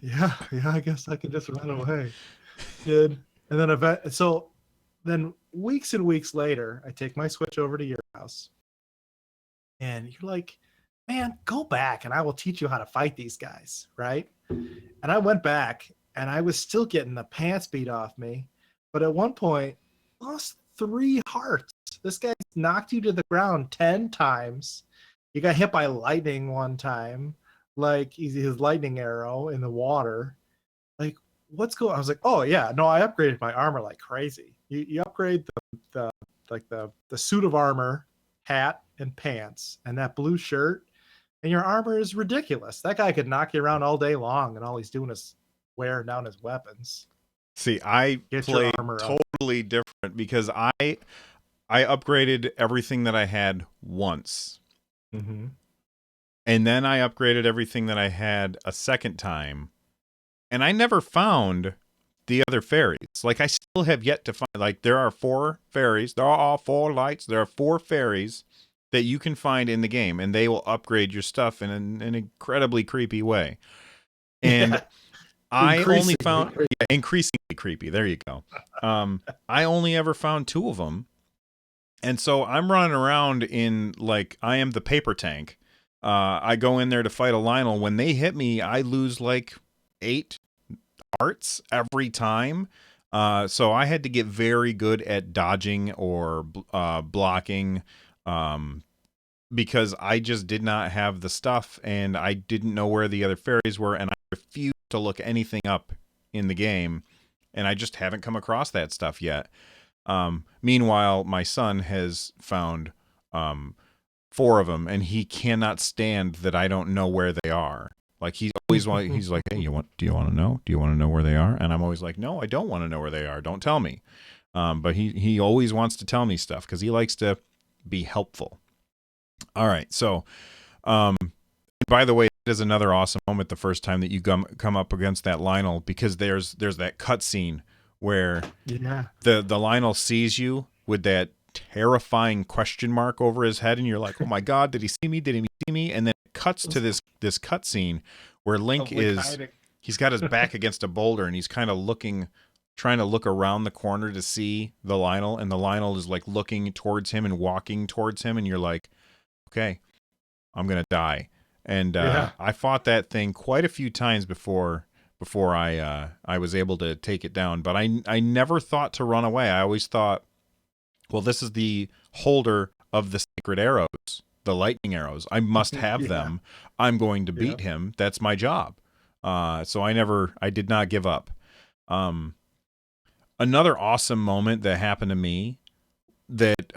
yeah, I guess I can just run away. Did. And then weeks and weeks later, I take my Switch over to your house. And you're like, man, go back and I will teach you how to fight these guys, right? And I went back and I was still getting the pants beat off me. But at one point, lost 3 hearts. This guy knocked you to the ground 10 times. You got hit by lightning one time, like his lightning arrow in the water. Like, what's going on? I was like, oh, yeah, no, I upgraded my armor like crazy. You upgrade the suit of armor, hat, and pants, and that blue shirt, and your armor is ridiculous. That guy could knock you around all day long, and all he's doing is wearing down his weapons. See, I Get your played armor up. totally different because I upgraded everything that I had once. Mm-hmm. And then I upgraded everything that I had a second time. And I never found the other fairies. Like, I still have yet to find, like, there are 4 fairies. There are all 4 lights. There are 4 fairies that you can find in the game, and they will upgrade your stuff in an incredibly creepy way. And Yeah, I only increasingly. found, yeah, increasingly creepy. There you go. I only ever found 2 of them. And so I'm running around in, like, I am the paper tank. I go in there to fight a Lionel. When they hit me, I lose like 8 hearts every time. So I had to get very good at dodging or blocking, um, because I just did not have the stuff, and I didn't know where the other fairies were, and I refused to look anything up in the game, and I just haven't come across that stuff yet. Meanwhile, my son has found 4 of them, and he cannot stand that I don't know where they are. Like, he's like, hey, do you want to know? Do you want to know where they are? And I'm always like, no, I don't want to know where they are. Don't tell me. But he always wants to tell me stuff because he likes to be helpful. All right, so by the way, it is another awesome moment the first time that you come up against that Lionel, because there's that cutscene where Yeah. the Lionel sees you with that terrifying question mark over his head, and you're like, oh my god, did he see me? Did he see me? And then it cuts to this cutscene where Link is, he's got his back against a boulder, and he's kind of trying to look around the corner to see the Lionel, and the Lionel is like looking towards him and walking towards him, and you're like, okay, I'm gonna die. And I fought that thing quite a few times before I was able to take it down. But I never thought to run away. I always thought, well, this is the holder of the sacred arrows, the lightning arrows. I must have them. I'm going to beat him. That's my job. So I did not give up. Another awesome moment that happened to me that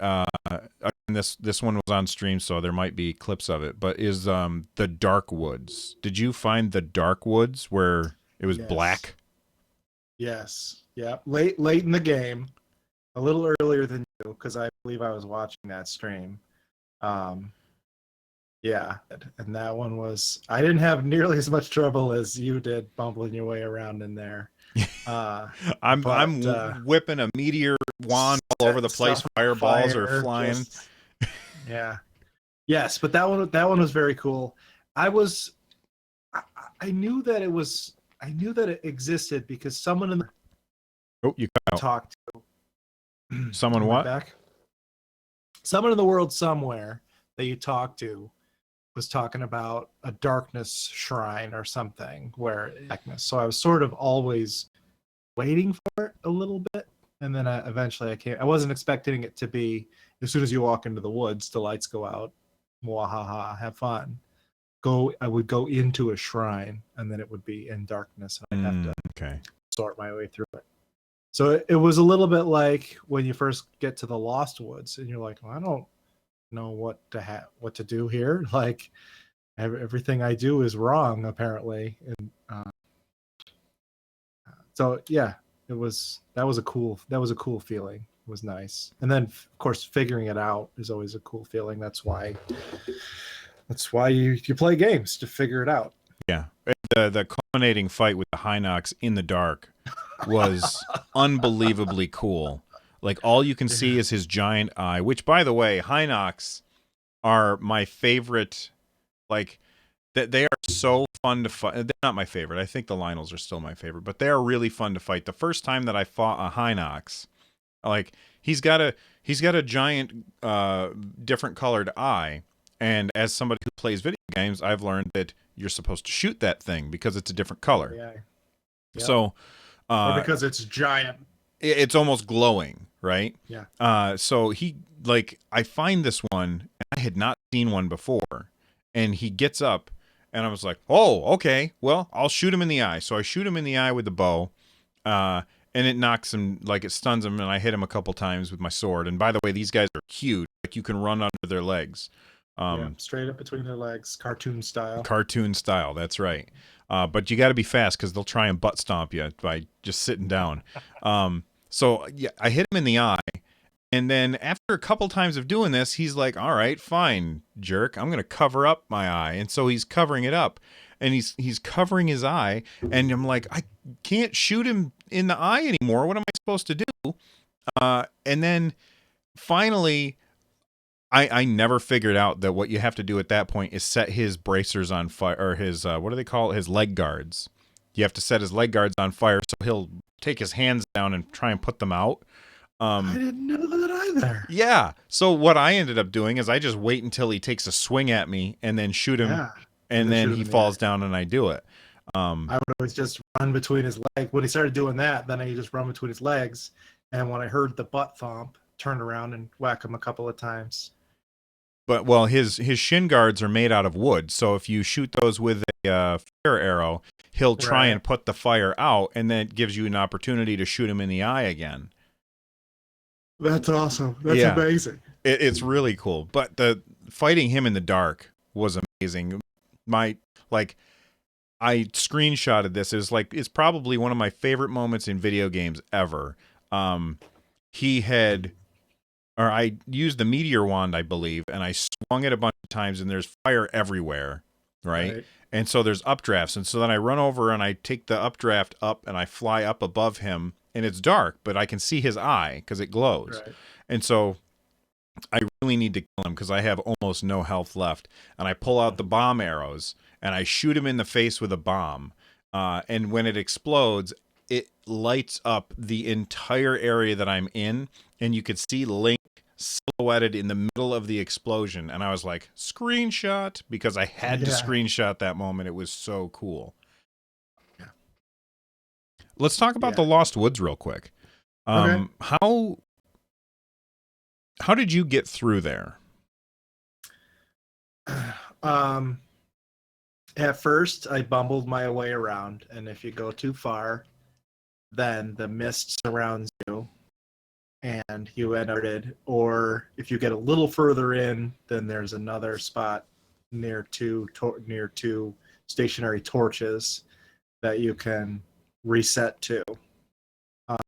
this one was on stream, so there might be clips of it, but is the Dark Woods. Did you find the Dark Woods where it was black? Yes. Yeah. Late in the game, a little earlier than you, because I believe I was watching that stream. Yeah, and that one was, I didn't have nearly as much trouble as you did bumbling your way around in there. I'm whipping a meteor wand all over the place. Fireballs are flying. Yeah. Yes, but that one was very cool. I knew that it existed because someone in the you cut out. talked to someone what? Back? Someone in the world somewhere that you talked to was talking about a darkness shrine or something where darkness. So I was sort of always waiting for it a little bit, and then eventually I came. I wasn't expecting it to be as soon as you walk into the woods, the lights go out, wahaha, have fun. I would go into a shrine, and then it would be in darkness, and I'd have to sort my way through it. So it was a little bit like when you first get to the Lost Woods, and you're like, well, I don't know what to do here. Like, everything I do is wrong, apparently. And so yeah, that was a cool feeling. It was nice. And then of course figuring it out is always a cool feeling. That's why you play games, to figure it out. Yeah. The culminating fight with the Hinox in the dark was unbelievably cool. Like, all you can see is his giant eye, which, by the way, Hinox are my favorite. Like, they are so fun to fight. They're not my favorite. I think the Lionels are still my favorite, but they are really fun to fight. The first time that I fought a Hinox, like, he's got a giant different colored eye, and as somebody who plays video games, I've learned that you're supposed to shoot that thing because it's a different color. Yeah. Yep. So or because it's giant. It's almost glowing, right? Yeah. So I find this one, and I had not seen one before, and he gets up, and I was like, oh, okay, well, I'll shoot him in the eye. So I shoot him in the eye with the bow, and it knocks him, like, it stuns him, and I hit him a couple times with my sword. And by the way, these guys are huge. Like, you can run under their legs. Yeah, straight up between their legs, cartoon style. Cartoon style. That's right. But you got to be fast because they'll try and butt stomp you by just sitting down. So yeah, I hit him in the eye, and then after a couple times of doing this, he's like, "All right, fine, jerk. I'm gonna cover up my eye." And so he's covering it up, and he's covering his eye, and I'm like, I can't shoot him in the eye anymore. What am I supposed to do? And then finally, I never figured out that what you have to do at that point is set his bracers on fire, or his what do they call it? His leg guards. You have to set his leg guards on fire so he'll take his hands down and try and put them out. I didn't know that either. Yeah. So what I ended up doing is I just wait until he takes a swing at me and then shoot him, Yeah. and then he falls down and I do it. I would always just run between his legs. When he started doing that, then I just run between his legs. And when I heard the butt thump, turn around and whack him a couple of times. But well, his shin guards are made out of wood, so if you shoot those with a fire arrow, he'll try and put the fire out, and then it gives you an opportunity to shoot him in the eye again. That's awesome. That's amazing. It's really cool. But the fighting him in the dark was amazing. I screenshotted this. It's probably one of my favorite moments in video games ever. I used the meteor wand, I believe, and I swung it a bunch of times, and there's fire everywhere, right? And so there's updrafts, and so then I run over and I take the updraft up and I fly up above him, and it's dark, but I can see his eye because it glows. Right. And so I really need to kill him because I have almost no health left. And I pull out the bomb arrows and I shoot him in the face with a bomb. And when it explodes, it lights up the entire area that I'm in, and you could see Link silhouetted in the middle of the explosion. And I was like, screenshot, because I had to screenshot that moment. It was so cool. Yeah. Let's talk about the Lost Woods real quick. Okay. How did you get through there? At first, I bumbled my way around, and if you go too far, then the mist surrounds you, and you end up dead. Or if you get a little further in, then there's another spot near two stationary torches that you can reset to.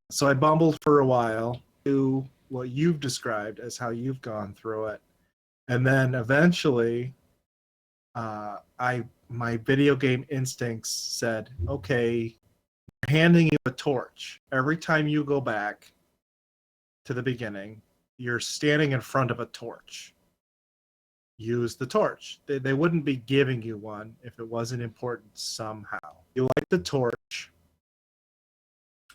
So I bumbled for a while to what you've described as how you've gone through it, and then eventually, my video game instincts said, "Okay, we're handing you a torch. Every time you go back to the beginning, you're standing in front of a torch. Use the torch." They wouldn't be giving you one if it wasn't important somehow. You light the torch,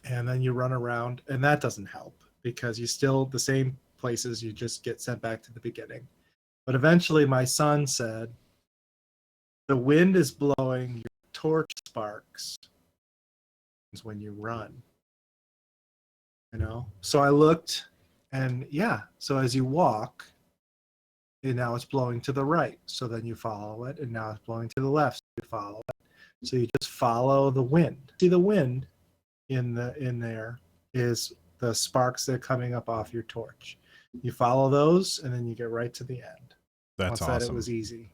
and then you run around, and that doesn't help because you still the same places. You just get sent back to the beginning. But eventually, my son said, "The wind is blowing your torch sparks when you run." So I looked, and so as you walk, and now it's blowing to the right, so then you follow it, and now it's blowing to the left, so you follow it. So you just follow the wind. See, the wind in there is the sparks that are coming up off your torch. You follow those, and then you get right to the end. That's Once awesome. that, it was easy.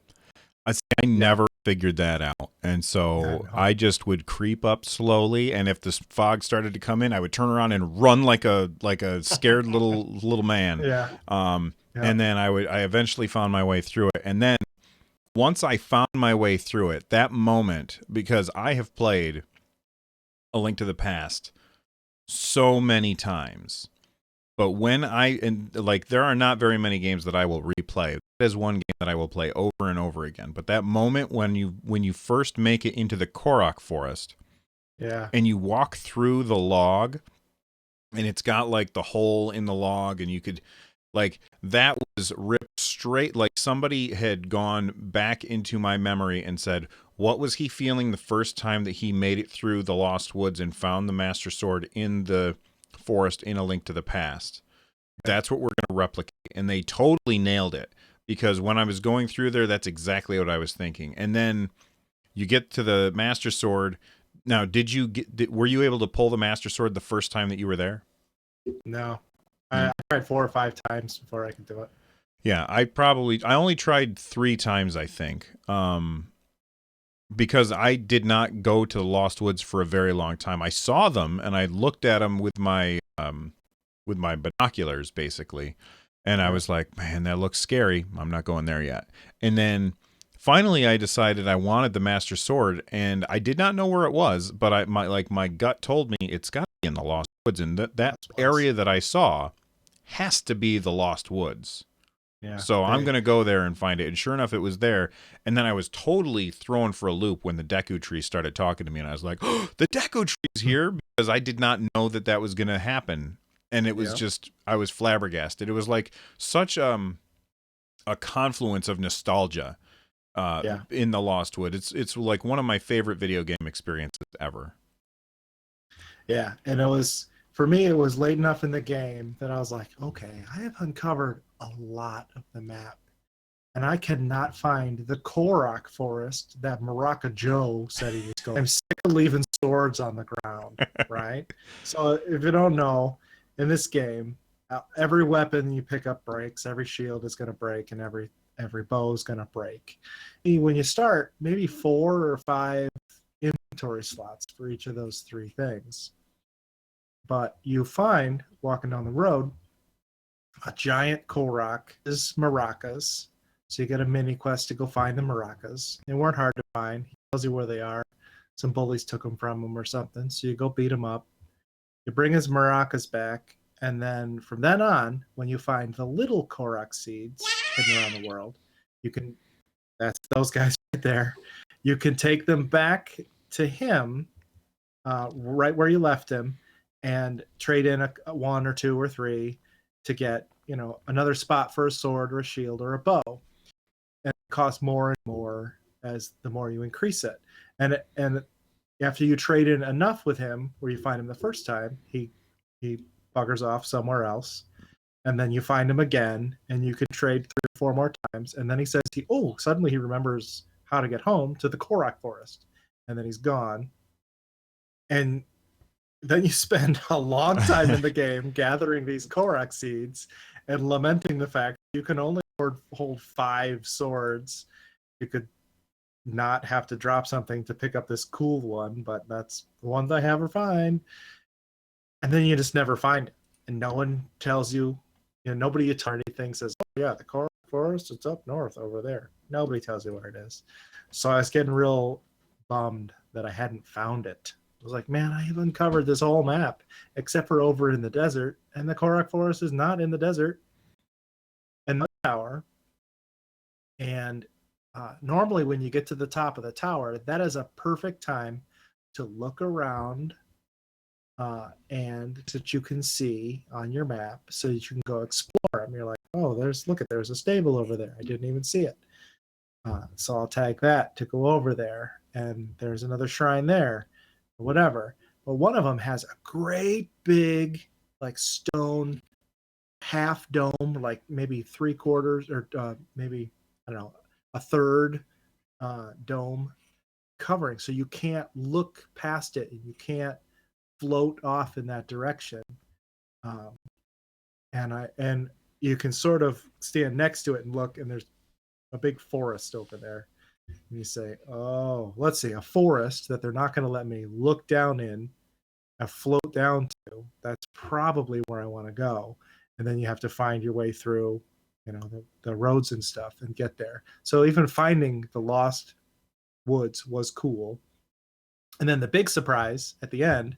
I never figured that out, and so I just would creep up slowly, and if the fog started to come in, I would turn around and run like a scared little man. And then I eventually found my way through it, and then once I found my way through it, that moment, because I have played A Link to the Past so many times, but there are not very many games that I will replay. That is one game that I will play over and over again. But that moment when you first make it into the Korok Forest, and you walk through the log, and it's got like the hole in the log, and you could that was ripped straight. Like somebody had gone back into my memory and said, what was he feeling the first time that he made it through the Lost Woods and found the Master Sword in the forest in A Link to the Past? That's what we're going to replicate. And they totally nailed it, because when I was going through there, that's exactly what I was thinking. And then you get to the Master Sword. Now, were you able to pull the Master Sword the first time that you were there? No. I tried 4 or 5 times before I could do it. Yeah, I only tried 3 times, I think. Because I did not go to the Lost Woods for a very long time. I saw them and I looked at them with my binoculars basically, and I Yeah. was like, man, that looks scary. I'm not going there yet. And then finally I decided I wanted the Master Sword, and I did not know where it was, but my gut told me it's got to be in the Lost Woods, and that That's was. area that I saw has to be the Lost Woods. Yeah. So I'm They gonna go there and find it. And sure enough, it was there. And then I was totally thrown for a loop when the Deku Tree started talking to me, and I was like, "Oh, the Deku Tree is here!" Because I did not know that that was gonna happen. And it was yeah. just, I was flabbergasted. It was like such a confluence of nostalgia Yeah. in the Lost Wood. It's like one of my favorite video game experiences ever. Yeah. And it was for me it was late enough in the game that I was like, okay, I have uncovered a lot of the map. And I cannot find the Korok forest that Maraca Joe said he was going. I'm sick of leaving swords on the ground, right? So if you don't know, in this game, every weapon you pick up breaks, every shield is going to break, and every bow is going to break. And when you start, maybe 4 or 5 inventory slots for each of those 3 things. But you find walking down the road a giant Korok is maracas. So you get a mini quest to go find the maracas. They weren't hard to find. He tells you where they are. Some bullies took them from him or something. So you go beat him up. You bring his maracas back. And then from then on, when you find the little Korok seeds hidden around the world, you can, that's those guys right there. You can take them back to him right where you left him and trade in a 1 or 2 or 3 to get another spot for a sword or a shield or a bow, and it costs more and more as the more you increase it. And after you trade in enough with him where you find him the first time, he buggers off somewhere else, and then you find him again and you can trade 3 or 4 more times, and then he says suddenly he remembers how to get home to the Korok forest, and then he's gone. And then you spend a long time in the game gathering these Korok seeds and lamenting the fact you can only hold 5 swords. You could not have to drop something to pick up this cool one, but that's the ones I ever find. And then you just never find it. And no one tells you, nobody you tell anything says, oh, yeah, the Korok forest, it's up north over there. Nobody tells you where it is. So I was getting real bummed that I hadn't found it. I was like, man, I have uncovered this whole map except for over in the desert, and the Korok forest is not in the desert. And the tower. And normally, when you get to the top of the tower, that is a perfect time to look around and that you can see on your map, so that you can go explore them. You're like, oh, there's a stable over there. I didn't even see it. So I'll tag that to go over there, and there's another shrine there, or whatever. But one of them has a great big, like stone half dome, like maybe 3/4 or maybe I don't know, a third dome covering, so you can't look past it and you can't float off in that direction. Um, and you can sort of stand next to it and look, and there's a big forest over there. And you say, oh, let's see, a forest that they're not going to let me look down in and float down to. That's probably where I want to go. And then you have to find your way through, the roads and stuff and get there. So even finding the lost woods was cool. And then the big surprise at the end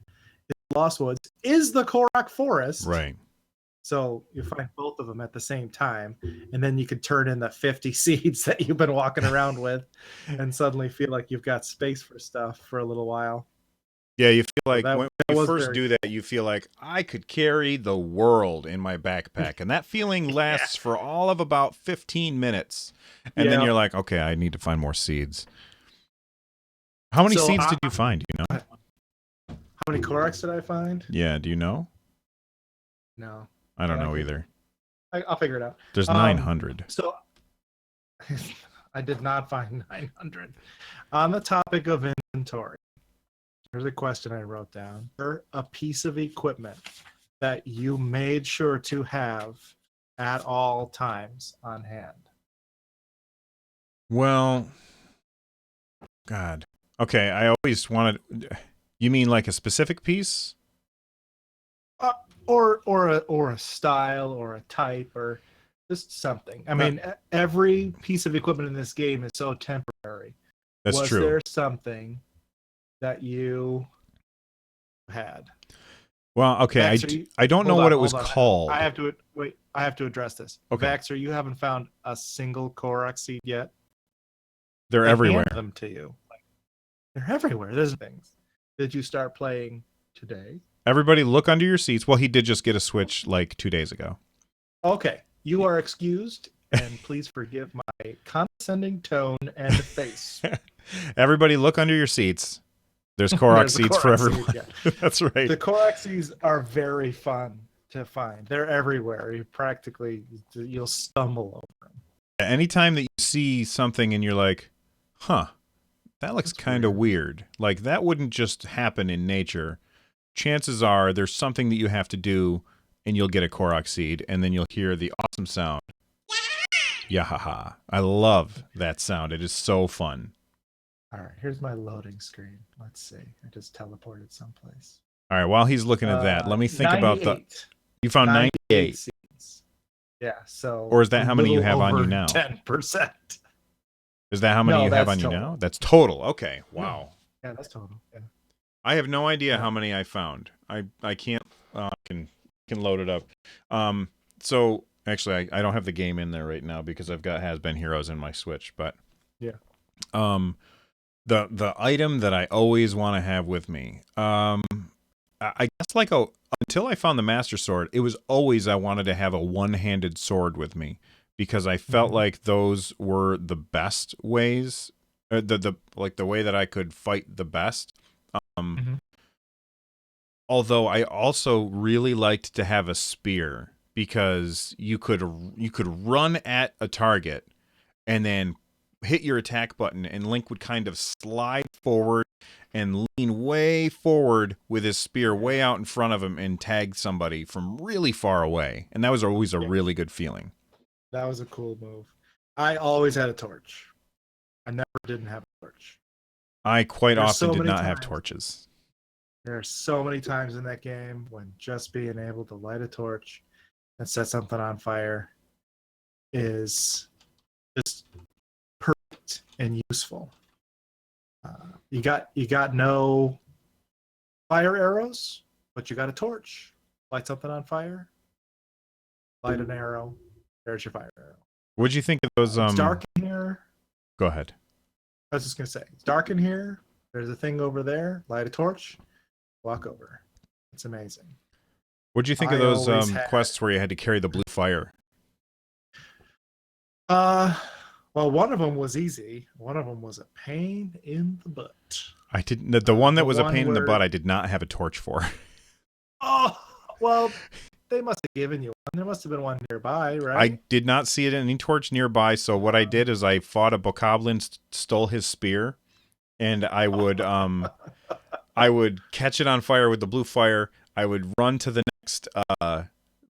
is Lost Woods is the Korok Forest. Right. So you find both of them at the same time, and then you could turn in the 50 seeds that you've been walking around with and suddenly feel like you've got space for stuff for a little while. Yeah, you feel So like that when you was first very do that, you feel like I could carry the world in my backpack. And that feeling yeah. lasts for all of about 15 minutes. And then Yeah. you're like, okay, I need to find more seeds. How many So seeds did you find? Do you know? how many Koroks did I find? Yeah, do you know? No. I don't But know either. I'll figure it out. There's 900. So I did not find 900. On the topic of inventory, here's a question I wrote down. A piece of equipment that you made sure to have at all times on hand. Well, God. Okay, I always wanted. You mean like a specific piece? Or a style or a type or just something. I mean, every piece of equipment in this game is so temporary. That's Was true. there something that you had? Well, okay, Vax, are you? I don't know Hold what on, it was hold on. called. I have to wait. I have to address this. Okay. Vaxer, you haven't found a single Korok seed yet. They're They everywhere. hand them to you. They're everywhere. There's things. Did you start playing today? Everybody look under your seats. Well, he did just get a Switch like 2 days ago. Okay, you are excused, and please forgive my condescending tone and face. Everybody look under your seats. There's Korok seeds for Korok everyone. seed, yeah. That's right. The Korok seeds are very fun to find. They're everywhere. You'll stumble over them. Anytime that you see something and you're like, huh, that looks kind of weird. Like, that wouldn't just happen in nature. Chances are there's something that you have to do, and you'll get a Korok seed, and then you'll hear the awesome sound. Yahaha. I love that sound. It is so fun. All right, here's my loading screen. Let's see. I just teleported someplace. All right, while he's looking at that, let me think about the... You found 98. Seeds. Yeah, so... Or is that how many you have on you now? 10%. Is that how many you have on you now? That's total. Okay, wow. Yeah, that's total. Yeah. I have no idea how many I found. I can't can load it up. So actually I don't have the game in there right now because I've got Has Been Heroes in my Switch, but yeah. The item that I always want to have with me. I guess until I found the Master Sword, it was always I wanted to have a one-handed sword with me because I felt like those were the best ways, the way that I could fight the best. Although I also really liked to have a spear because you could run at a target and then hit your attack button, and Link would kind of slide forward and lean way forward with his spear way out in front of him and tag somebody from really far away. And that was always a really good feeling. That was a cool move. I always had a torch. I never didn't have a torch. I quite often did not have torches. There are so many times in that game when just being able to light a torch and set something on fire is just perfect and useful. You got no fire arrows, but you got a torch. Light something on fire. Light an arrow. There's your fire arrow. What'd you think of those? It's dark in here. Go ahead. I was just gonna say it's dark in here. There's a thing over there. Light a torch. Walk over. It's amazing. What'd you think of those quests where you had to carry the blue fire? Well, one of them was easy. One of them was a pain in the butt. I didn't. The one that was a pain in the butt, I did not have a torch for. Oh, well, they must have given you one. There must have been one nearby, right? I did not see it any torch nearby. So what I did is I fought a bokoblin, stole his spear, and I would I would catch it on fire with the blue fire. I would run to the next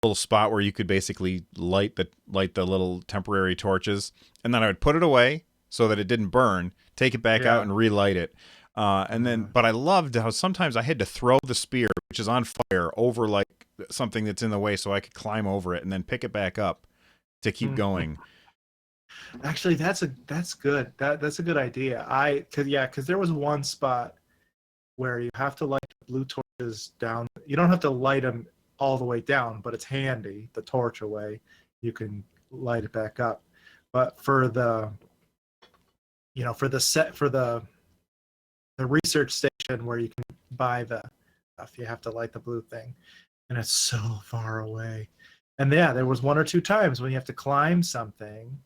little spot where you could basically light the little temporary torches, and then I would put it away so that it didn't burn, take it back out and relight it. But I loved how sometimes I had to throw the spear, which is on fire, over like something that's in the way so I could climb over it and then pick it back up to keep going. Actually, that's good. That's a good idea. Because there was one spot where you have to light the blue torches down. You don't have to light them all the way down, but it's handy. The torch away, you can light it back up. But for the research station where you can buy the stuff, you have to light the blue thing, and it's so far away. And yeah, there was one or two times when you have to climb something,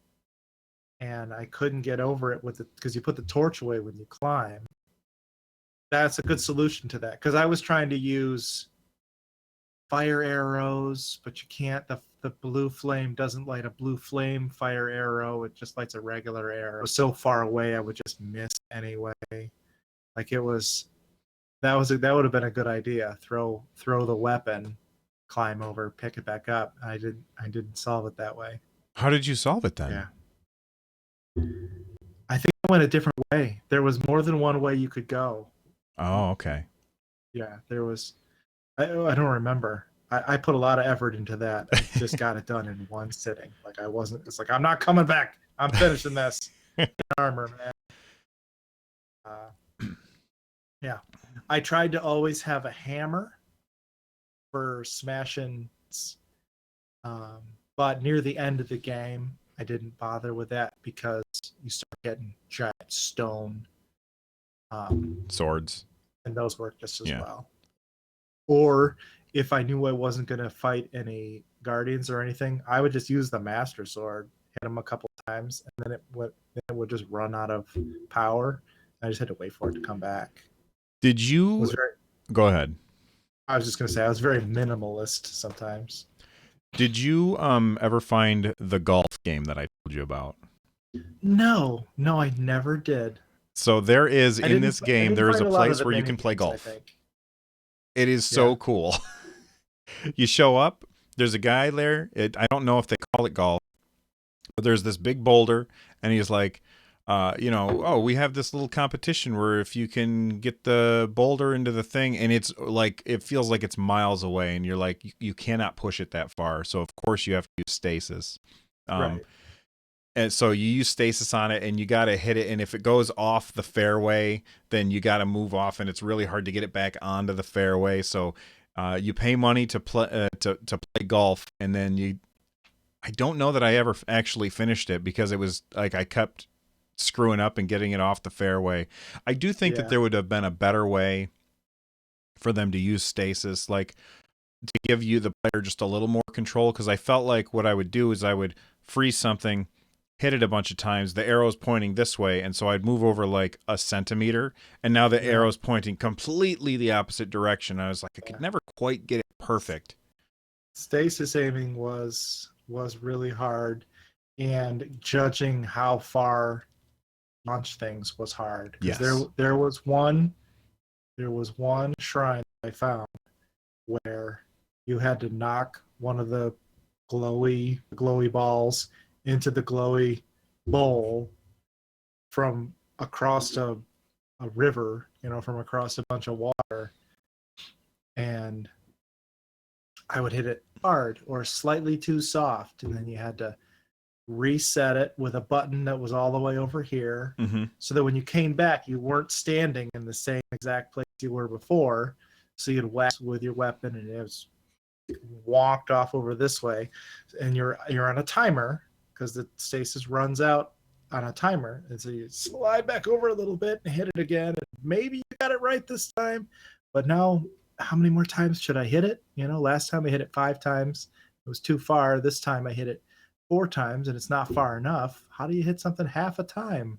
and I couldn't get over it because you put the torch away when you climb. That's a good solution to that, because I was trying to use fire arrows, but you can't. The blue flame doesn't light a blue flame fire arrow. It just lights a regular arrow. It was so far away, I would just miss anyway. Like that would have been a good idea. Throw the weapon climb over, pick it back up. I didn't solve it that way. How did you solve it then? Yeah. I think I went a different way. There was more than one way you could go. Oh, okay. Yeah, there was. I don't remember. I put a lot of effort into that. I just got it done in one sitting. Like I wasn't. It's like I'm not coming back. I'm finishing this armor, man. Yeah, I tried to always have a hammer for smashing, um, but near the end of the game, I didn't bother with that because you start getting giant stone, Swords. and those work just as Yeah. well. Or if I knew I wasn't going to fight any guardians or anything, I would just use the master sword, hit them a couple times, and then it would just run out of power. I just had to wait for it to come back. Did you go ahead? I was just going to say I was very minimalist sometimes. Did you ever find the golf game that I told you about? No, I never did. So there is in this game there is a place where you can play I golf. think. It is so cool. You show up, there's a guy there. I don't know if they call it golf, but there's this big boulder, and he's like, oh, we have this little competition where if you can get the boulder into the thing, and it's like it feels like it's miles away, and you're like, you cannot push it that far. So of course you have to use stasis. Right. And so you use stasis on it, and you got to hit it. And if it goes off the fairway, then you got to move off, and it's really hard to get it back onto the fairway. So you pay money to play play golf, and then I don't know that I ever actually finished it because it was like I kept screwing up and getting it off the fairway. I do think that there would have been a better way for them to use stasis, like to give you the player just a little more control. Because I felt like what I would do is I would freeze something, hit it a bunch of times, the arrow's pointing this way, and so I'd move over like a centimeter, and now the arrow's pointing completely the opposite direction. I was like, I could never quite get it perfect. Stasis aiming was really hard, and judging how far launch things was hard. Yes. There was one shrine I found where you had to knock one of the glowy balls into the glowy bowl from across a river, from across a bunch of water, and I would hit it hard or slightly too soft, and then you had to reset it with a button that was all the way over here, so that when you came back, you weren't standing in the same exact place you were before. So you'd whack with your weapon, and it was walked off over this way, and you're on a timer because the stasis runs out on a timer, and so you slide back over a little bit and hit it again, and maybe you got it right this time, but now how many more times should I hit it? Last time I hit it 5 times, it was too far. This time I hit it 4 times, and it's not far enough. How do you hit something half a time?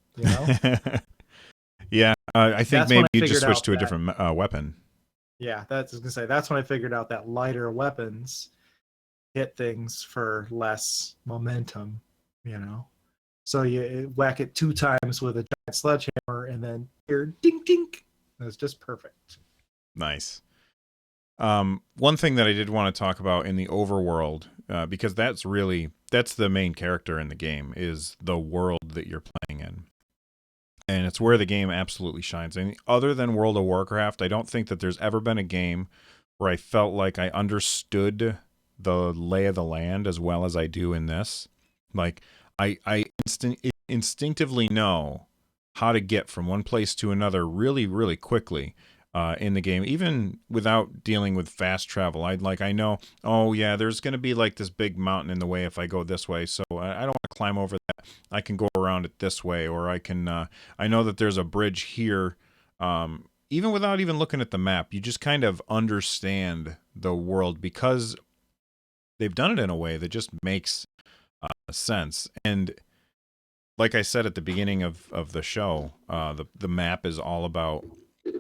Yeah, I think That's maybe when I you just figured switched out to a that- different weapon. Yeah, that's gonna say. That's when I figured out that lighter weapons hit things for less momentum. So you whack it 2 times with a giant sledgehammer, and then you're dink dink. It's just perfect. Nice. One thing that I did want to talk about in the overworld, because that's the main character in the game, is the world that you're playing in. And it's where the game absolutely shines. And other than World of Warcraft, I don't think that there's ever been a game where I felt like I understood the lay of the land as well as I do in this. Like, I instinctively know how to get from one place to another really, really quickly. In the game, even without dealing with fast travel, I know, oh yeah, there's going to be like this big mountain in the way if I go this way, so I don't want to climb over that. I can go around it this way, or I can. I know that there's a bridge here. Even without even looking at the map, you just kind of understand the world because they've done it in a way that just makes sense. And like I said at the beginning of the show, the map is all about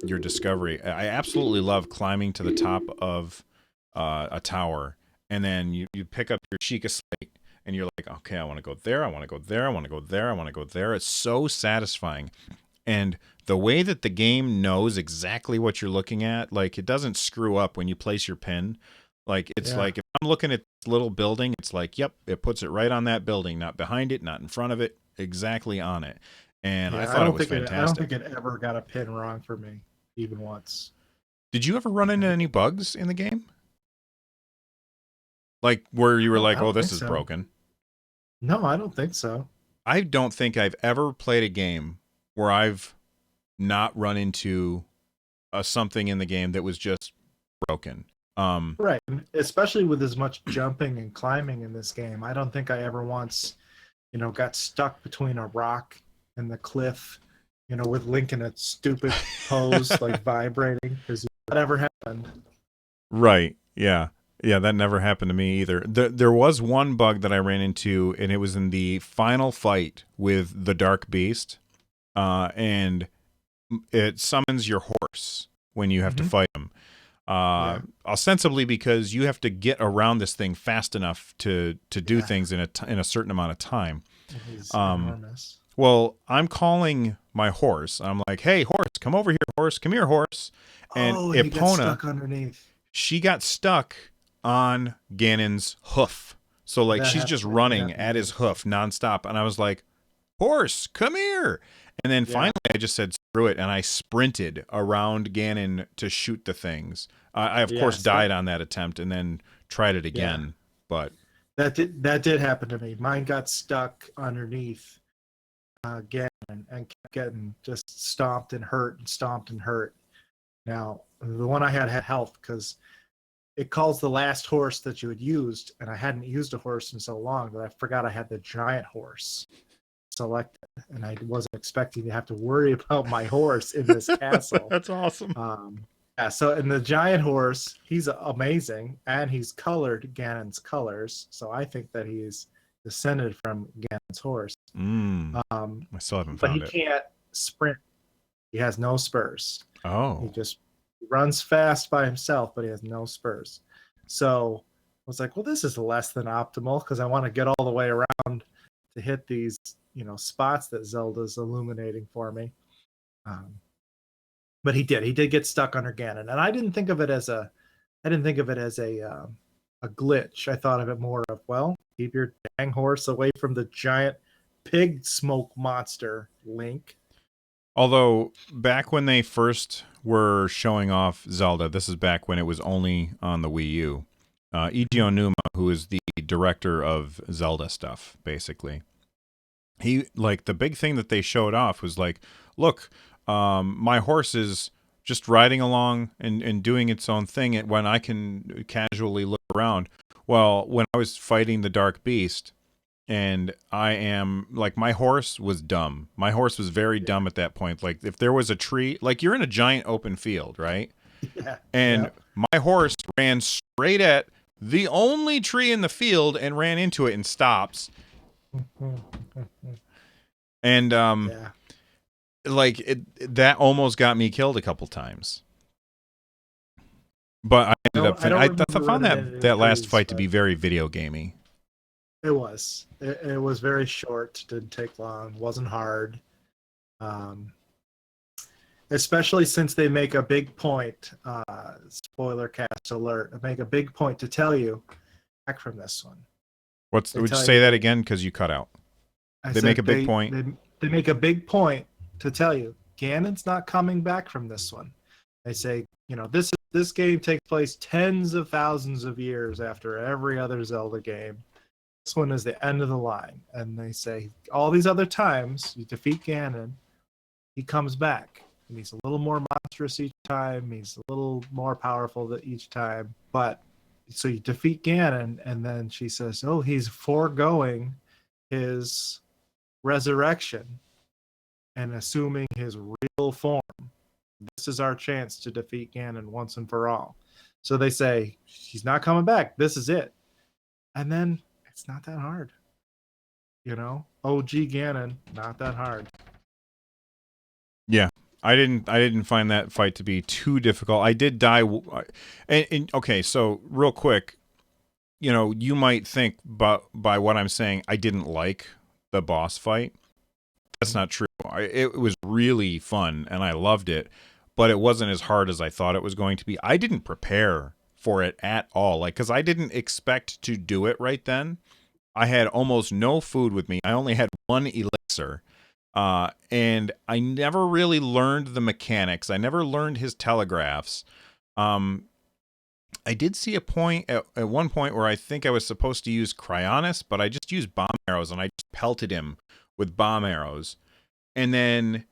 your discovery. I absolutely love climbing to the top of a tower, and then you pick up your Sheikah slate, and you're like, okay, I want to go there, I want to go there, I want to go there, I want to go there. It's so satisfying. And the way that the game knows exactly what you're looking at, like it doesn't screw up when you place your pin. Like it's Yeah. like if I'm looking at this little building, it's like, yep, it puts it right on that building, not behind it, not in front of it, exactly on it. And I Yeah, thought it was I don't think fantastic. it ever got a pin wrong for me, even once. Did you ever run into any bugs in the game? Like where you were I like, "Oh, don't this think is so. broken." No, I don't think so. I don't think I've ever played a game where I've not run into something in the game that was just broken. Right, and especially with as much jumping and climbing in this game, I don't think I ever once, got stuck between a rock and the cliff, with Link in a stupid pose, like vibrating, because that ever happened. Right. Yeah. Yeah, that never happened to me either. There was one bug that I ran into, and it was in the final fight with the Dark Beast, and it summons your horse when you have to Hmm. fight him. Yeah, Ostensibly because you have to get around this thing fast enough to do yeah, things in a certain amount of time. he's Um, enormous. well, I'm calling my horse. I'm like, "Hey, horse, come over here, horse. Come here, horse." And Oh, and he gets Epona, stuck underneath. she got stuck on Ganon's hoof. So like she's just That running happened to at his me. hoof nonstop, and I was like, "Horse, come here!" And then Yeah, finally, I just said, "Screw it," and I sprinted around Ganon to shoot the things. I of course yes, that died on that attempt, and then tried it yeah, again. But that did happen to me. Mine got stuck underneath again and kept getting just stomped and hurt and stomped and hurt. Now, the one I had health because it calls the last horse that you had used, and I hadn't used a horse in so long that I forgot I had the giant horse selected, and I wasn't expecting to have to worry about my horse in this castle. that's awesome. Yeah, so in the giant horse, he's amazing, and he's colored Ganon's colors, so I think that he's descended from Ganon's horse. Mm, Um, I still haven't but found he it. can't sprint. He has no spurs. He Oh, just runs fast by himself, but he has no spurs. So I was like, well, this is less than optimal because I want to get all the way around to hit these, spots that Zelda's illuminating for me. Um, but he did. He did get stuck under Ganon, and I didn't think of it as a glitch. I thought of it more of, well, keep your dang horse away from the giant pig smoke monster, Link. although back when they first were showing off Zelda, this is back when it was only on the Wii U. Eiji Onuma, who is the director of Zelda stuff, basically, he like the big thing that they showed off was like, look, my horse is just riding along and doing its own thing when I can casually look around. Well, when I was fighting the Dark Beast, and I am like, my horse was dumb. My horse was very Yeah, dumb at that point. Like if there was a tree, like you're in a giant open field, right? yeah, And yeah. my horse ran straight at the only tree in the field and ran into it and stops. And Yeah. like that almost got me killed a couple times. But I ended up I don't I remember found running into any that last trees, fight to but be very video gamey. it was. It was very short. Didn't take long. Wasn't hard. Um, especially since they make a big point. Spoiler cast alert. Make a big point to tell you back from this one. They Would you tell say you that that again because you cut out? I They make a said big point. they make a big point to tell you Ganon's not coming back from this one. They say, this game takes place tens of thousands of years after every other Zelda game. This one is the end of the line, and they say all these other times you defeat Ganon, he comes back, and he's a little more monstrous each time. He's a little more powerful each time, but so you defeat Ganon, and then she says, "Oh, he's foregoing his resurrection and assuming his real form. This is our chance to defeat Ganon once and for all." So they say, he's not coming back. This is it. And then it's not that hard. OG Ganon, not that hard. Yeah, I didn't find that fight to be too difficult. I did die, and okay, so real quick, you might think, but by what I'm saying, I didn't like the boss fight. That's not true. It was really fun, and I loved it, but it wasn't as hard as I thought it was going to be. I didn't prepare for it at all. Like, because I didn't expect to do it right then. I had almost no food with me. I only had one elixir. And I never really learned the mechanics. I never learned his telegraphs. Um, I did see a point at one point where I think I was supposed to use Cryonis, but I just used bomb arrows and I just pelted him with bomb arrows. And then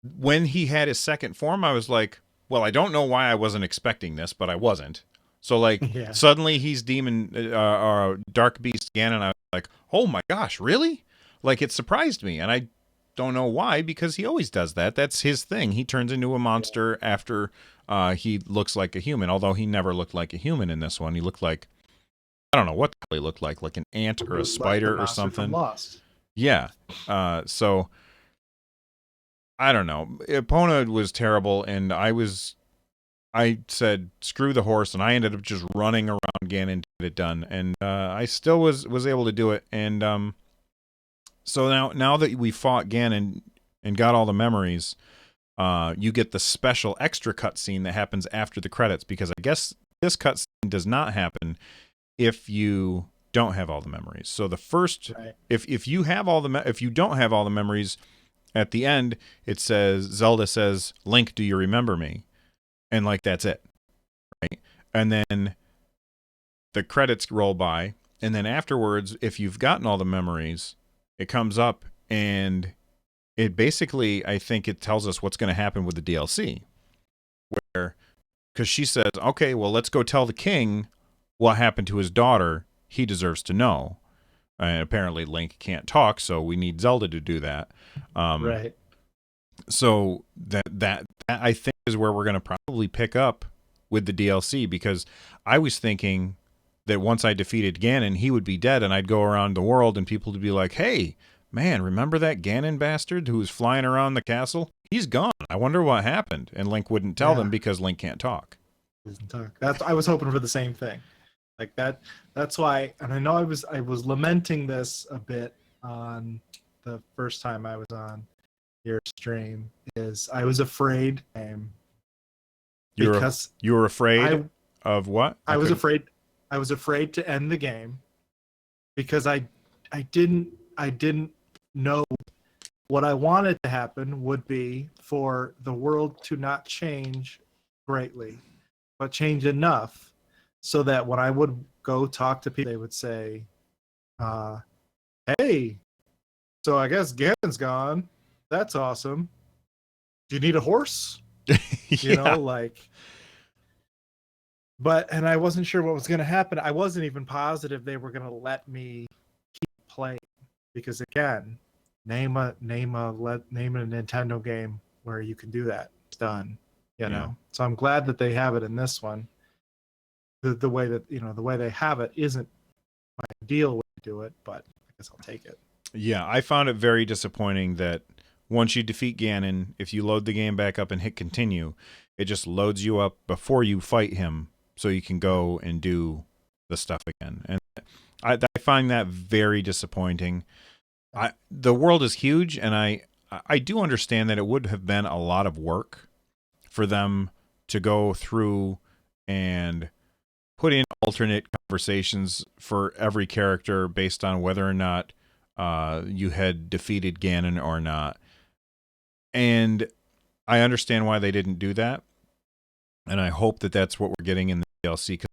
when he had his second form, I was like, well, I don't know why I wasn't expecting this, but I wasn't. So like Yeah. suddenly he's demon dark beast again, and I was like, oh my gosh, really? Like it surprised me, and I don't know why because he always does that. That's his thing. He turns into a monster after he looks like a human. Although he never looked like a human in this one, he looked like I don't know what the hell he looked like an ant or a spider like the or monster from something. Lost. Yeah. So I don't know. Epona was terrible, and I said screw the horse, and I ended up just running around Ganon to get it done, and I still was able to do it. And so now that we fought Ganon and got all the memories, you get the special extra cutscene that happens after the credits, because I guess this cutscene does not happen if you don't have all the memories. So the first, Right. if you have all the if you don't have all the memories, at the end it says Zelda says, "Link, do you remember me?" And like that's it, right? And then the credits roll by, and then afterwards, if you've gotten all the memories, it comes up and it basically, I think it tells us what's going to happen with the DLC, where because she says, okay, well, let's go tell the king what happened to his daughter. He deserves to know. And apparently Link can't talk, so we need Zelda to do that. Right. So that I think is where we're going to probably pick up with the DLC, because I was thinking that once I defeated Ganon, he would be dead, and I'd go around the world and people would be like, hey, man, remember that Ganon bastard who was flying around the castle? He's gone. I wonder what happened. And Link wouldn't tell them because Link can't talk. Doesn't talk. That's I was hoping for the same thing. Like that. That's why, and I know I was lamenting this a bit on the first time I was on your stream. Is I was afraid, because You were afraid of what? I was afraid. I was afraid to end the game because I didn't know what I wanted to happen would be for the world to not change greatly, but change enough so that when I would go talk to people, they would say, hey, so I guess Ganon's gone. That's awesome. Do you need a horse? You know, like, and I wasn't sure what was going to happen. I wasn't even positive they were going to let me keep playing because, again, name a Nintendo game where you can do that. It's done, you know. So I'm glad that they have it in this one. The way that the way they have it isn't my ideal way to do it, but I guess I'll take it. Yeah, I found it very disappointing that once you defeat Ganon, if you load the game back up and hit continue, it just loads you up before you fight him, so you can go and do the stuff again. And I find that very disappointing. The world is huge, and I do understand that it would have been a lot of work for them to go through and put in alternate conversations for every character based on whether or not you had defeated Ganon or not. And I understand why they didn't do that. And I hope that that's what we're getting in the DLC. Cause,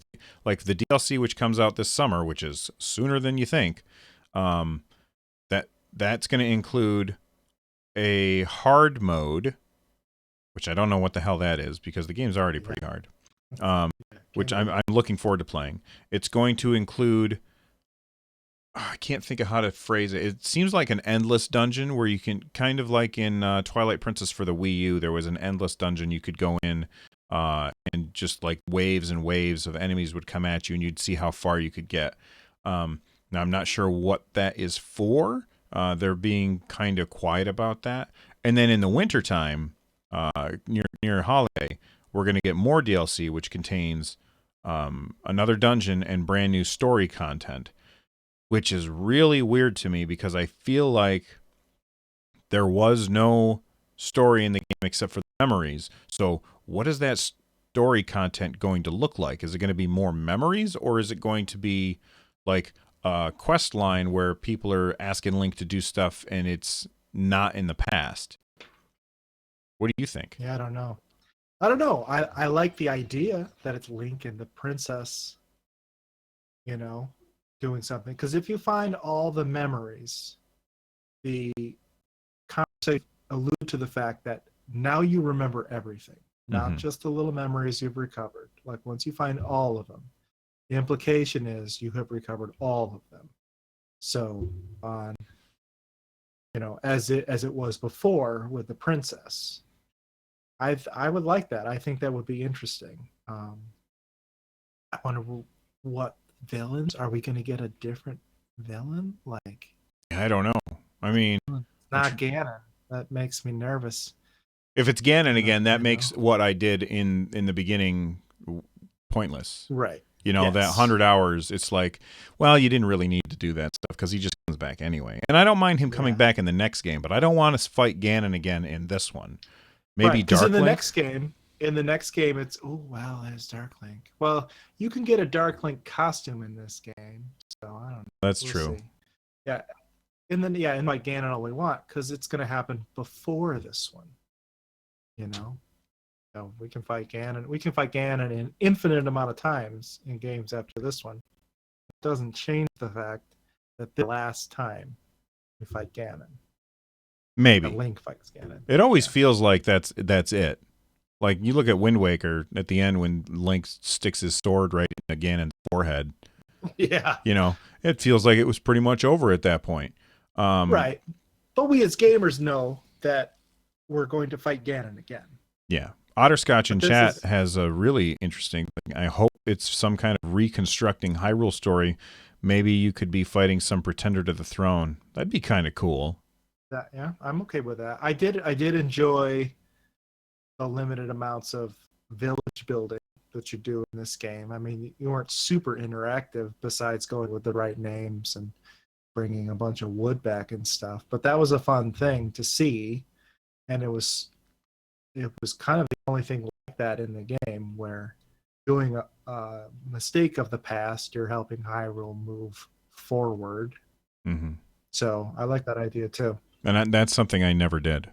like the DLC which comes out this summer, which is sooner than you think, that's going to include a hard mode, which I don't know what the hell that is because the game's already pretty hard. Which I'm looking forward to playing. It's going to include, I can't think of how to phrase it. It seems like an endless dungeon where you can, kind of like in Twilight Princess for the Wii U, there was an endless dungeon you could go in, and just like waves and waves of enemies would come at you, and you'd see how far you could get. Now I'm not sure what that is for. They're being kind of quiet about that. And then in the wintertime, near holiday, we're going to get more DLC, which contains another dungeon and brand new story content, which is really weird to me because I feel like there was no story in the game except for the memories. So what is that? story content going to look like? Is it going to be more memories, or is it going to be like a quest line where people are asking Link to do stuff and it's not in the past? What do you think? Yeah, I don't know. I don't know. I like the idea that it's Link and the princess, you know, doing something. Because if you find all the memories, the conversation allude to the fact that now you remember everything, not just the little memories you've recovered. Like once you find all of them, the implication is you have recovered all of them. So on, as it was before with the princess, I would like that. I think that would be interesting. I wonder what villains are we going to get a different villain like? I don't know. I mean, Not Ganon. That makes me nervous. if it's Ganon again, that You know? makes what I did in the beginning pointless. Right. You know, that 100 hours, it's like, well, you didn't really need to do that stuff because he just comes back anyway. And I don't mind him coming back in the next game, but I don't want to fight Ganon again in this one. Maybe right, because Dark in the Link? next game, it's there's Dark Link. Well, you can get a Dark Link costume in this game, so I don't know. That's true. See. Yeah, and then invite Ganon all we want because it's going to happen before this one. You know, so we can fight Ganon. We can fight Ganon an infinite amount of times in games after this one. It doesn't change the fact that the last time we fight Ganon, Maybe. Link fights Ganon. It always feels like that's it. Like you look at Wind Waker at the end when Link sticks his sword right in Ganon's forehead. Yeah. You know, it feels like it was pretty much over at that point. Right. But we as gamers know that we're going to fight Ganon again. Yeah. Otterscotch in chat has a really interesting thing. I hope it's some kind of reconstructing Hyrule story. Maybe you could be fighting some pretender to the throne. That'd be kind of cool. Yeah, I'm okay with that. I did enjoy the limited amounts of village building that you do in this game. I mean, you weren't super interactive besides going with the right names and bringing a bunch of wood back and stuff. But that was a fun thing to see, and it was kind of the only thing like that in the game where doing a mistake of the past, you're helping Hyrule move forward. Mm-hmm. So I like that idea too. And that's something I never did.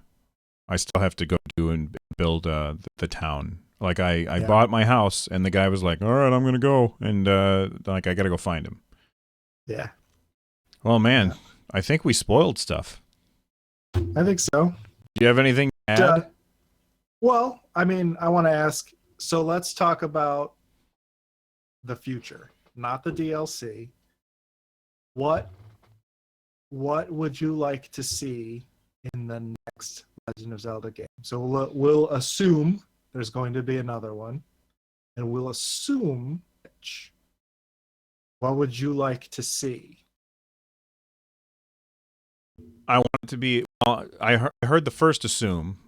I still have to go do and build the town. Like I bought my house, and the guy was like, "All right, I'm gonna go," and like I gotta go find him. Yeah. Well, man, I think we spoiled stuff. I think so. Do you have anything to add? Well, I mean, I want to ask. So let's talk about the future, not the DLC. What would you like to see in the next Legend of Zelda game? So we'll assume there's going to be another one, and we'll assume which. What would you like to see? I want it to be. I heard the first assume.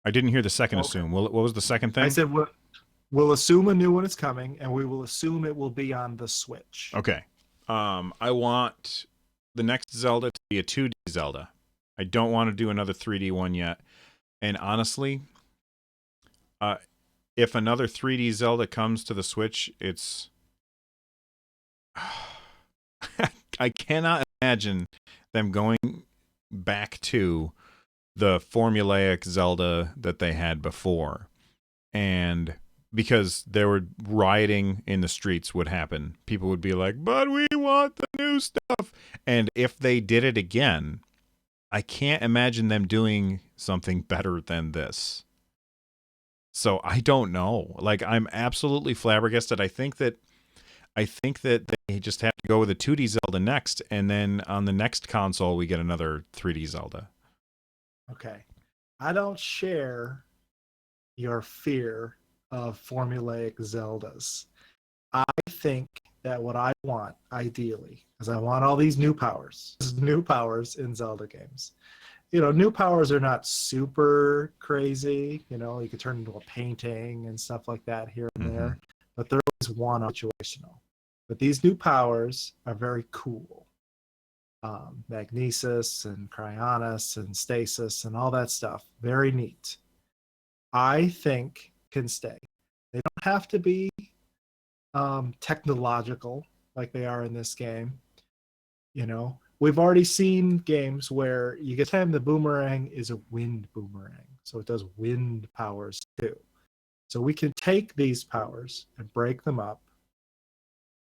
I didn't hear the second assume. What was the second thing? I said we'll assume a new one is coming, and we will assume it will be on the Switch. Okay. I want the next Zelda to be a 2D Zelda. I don't want to do another 3D one yet. And honestly, if another 3D Zelda comes to the Switch, it's I cannot imagine them going back to the formulaic Zelda that they had before. And because there were rioting in the streets would happen. People would be like, but we want the new stuff. And if they did it again, I can't imagine them doing something better than this. So I don't know. Like, I'm absolutely flabbergasted. I think that they just have to go with a 2D Zelda next, and then on the next console we get another 3D Zelda. Okay. I don't share your fear of formulaic Zeldas. I think that what I want, ideally, is I want all these new powers in Zelda games. New powers are not super crazy. You could turn into a painting and stuff like that here and there, but they're always one situational. But these new powers are very cool. Magnesis and Cryonis and Stasis and all that stuff. Very neat. I think can stay. They don't have to be technological like they are in this game. You know, we've already seen games where you get time the boomerang is a wind boomerang, so it does wind powers too. So we can take these powers and break them up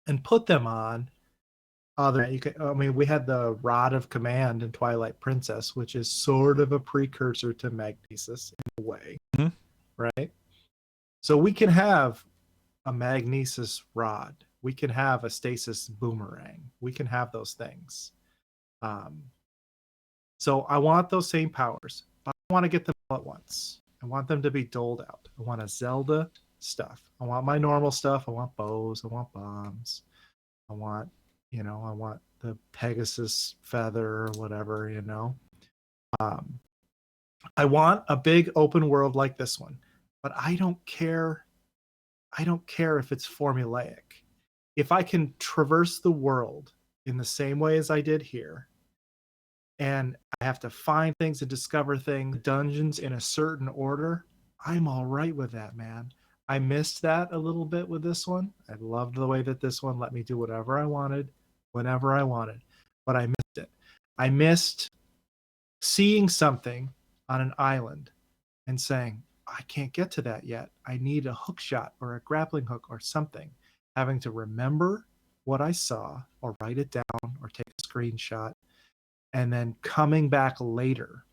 and put them on other. You can, I mean, we had the Rod of Command in Twilight Princess, which is sort of a precursor to Magnesis in a way, Mhm. right? So we can have a Magnesis rod. We can have a stasis boomerang. We can have those things. Um, so I want those same powers, but I want to get them all at once. I want them to be doled out. I want a Zelda stuff. I want my normal stuff. I want bows. I want bombs. I want, I want the Pegasus feather or whatever, Um, I want a big open world like this one, but I don't care. I don't care if it's formulaic. If I can traverse the world in the same way as I did here, and I have to find things and discover things, dungeons in a certain order, I'm all right with that, man. I missed that a little bit with this one. I loved the way that this one let me do whatever I wanted, whenever I wanted, but I missed it. I missed seeing something on an island and saying, I can't get to that yet. I need a hook shot or a grappling hook or something. Having to remember what I saw or write it down or take a screenshot and then coming back later.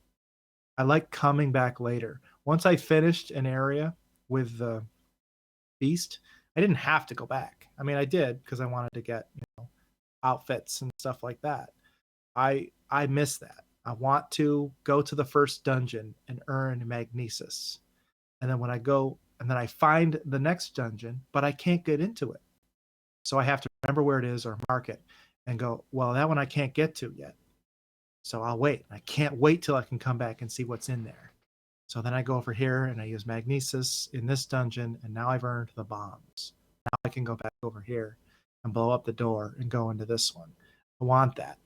I like coming back later. Once I finished an area with the beast, I didn't have to go back. I mean, I did because I wanted to get, outfits and stuff like that. I miss that. I want to go to the first dungeon and earn magnesis. And then when I go and then I find the next dungeon, but I can't get into it. So I have to remember where it is or mark it and go, well, that one I can't get to yet. So I'll wait. I can't wait till I can come back and see what's in there. So then I go over here and I use magnesis in this dungeon, and now I've earned the bombs. Now I can go back over here and blow up the door and go into this one. I want that.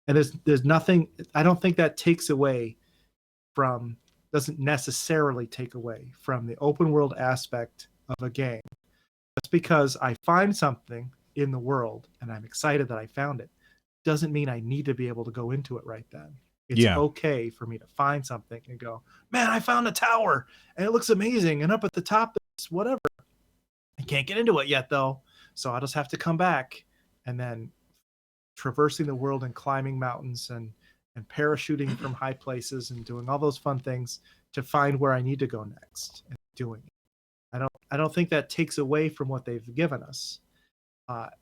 And there's nothing. I don't think that takes away from, doesn't necessarily take away from the open world aspect of a game. Just because I find something in the world and I'm excited that I found it doesn't mean I need to be able to go into it right then. It's Yeah. okay for me to find something and go, man, I found a tower and it looks amazing. And up at the top, there's whatever. I can't get into it yet, though. So I'll just have to come back and then traversing the world and climbing mountains and parachuting from high places and doing all those fun things to find where I need to go next and doing it. I don't think that takes away from what they've given us.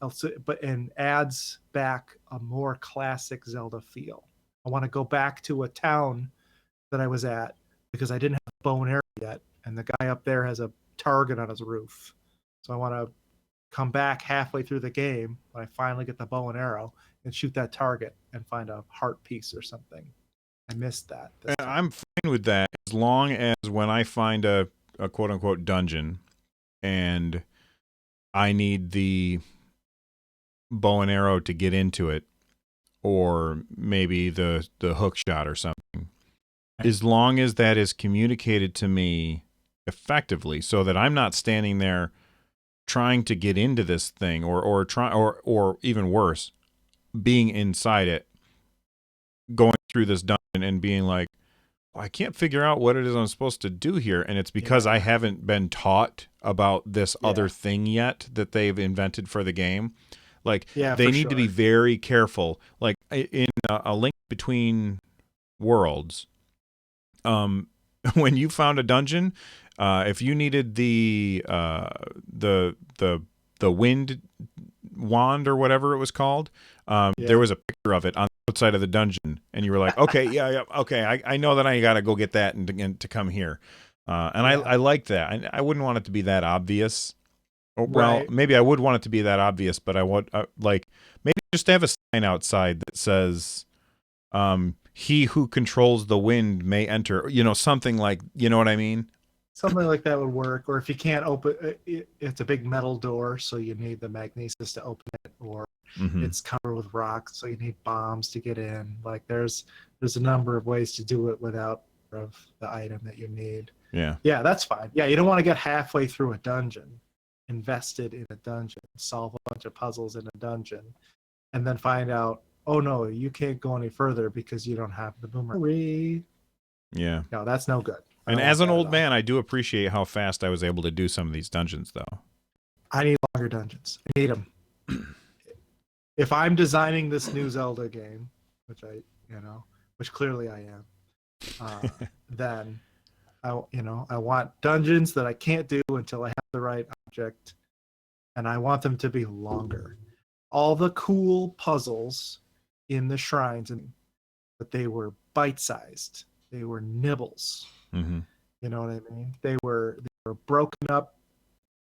Also, but and adds back a more classic Zelda feel. I want to go back to a town that I was at because I didn't have a bow and arrow yet, and the guy up there has a target on his roof. So I want to come back halfway through the game when I finally get the bow and arrow and shoot that target and find a heart piece or something. I missed that this time. I'm fine with that as long as when I find a quote unquote dungeon and I need the bow and arrow to get into it, or maybe the hook shot or something. As long as that is communicated to me effectively, so that I'm not standing there trying to get into this thing, or even worse, being inside it, going through this dungeon and being like, I can't figure out what it is I'm supposed to do here, and it's because I haven't been taught about this other thing yet that they've invented for the game. Like, they need to be very careful. Like in a Link Between Worlds, when you found a dungeon, if you needed the wind wand or whatever it was called, there was a picture of it on the outside of the dungeon, and you were like, okay, okay, I know that I got to go get that and to come here. I like that. I wouldn't want it to be that obvious. Well, maybe I would want it to be that obvious, but I would like maybe just have a sign outside that says, "He who controls the wind may enter." Something like, you know what I mean? Something like that would work. Or if you can't open it, it's a big metal door, so you need the magnesis to open it, or it's covered with rocks, so you need bombs to get in. Like there's a number of ways to do it without of the item that you need. Yeah. Yeah, that's fine. Yeah, you don't want to get halfway through a dungeon, invested in a dungeon, solve a bunch of puzzles in a dungeon, and then find out, oh no, you can't go any further because you don't have the boomerang. Yeah. No, that's no good. I And don't want as an that at old all. man, I do appreciate how fast I was able to do some of these dungeons, though. I need longer dungeons. I need them. If I'm designing this new Zelda game, which clearly I am, then I want dungeons that I can't do until I have the right object, and I want them to be longer. All the cool puzzles in the shrines, but they were bite-sized. They were nibbles. Mm-hmm. You know what I mean? They were broken up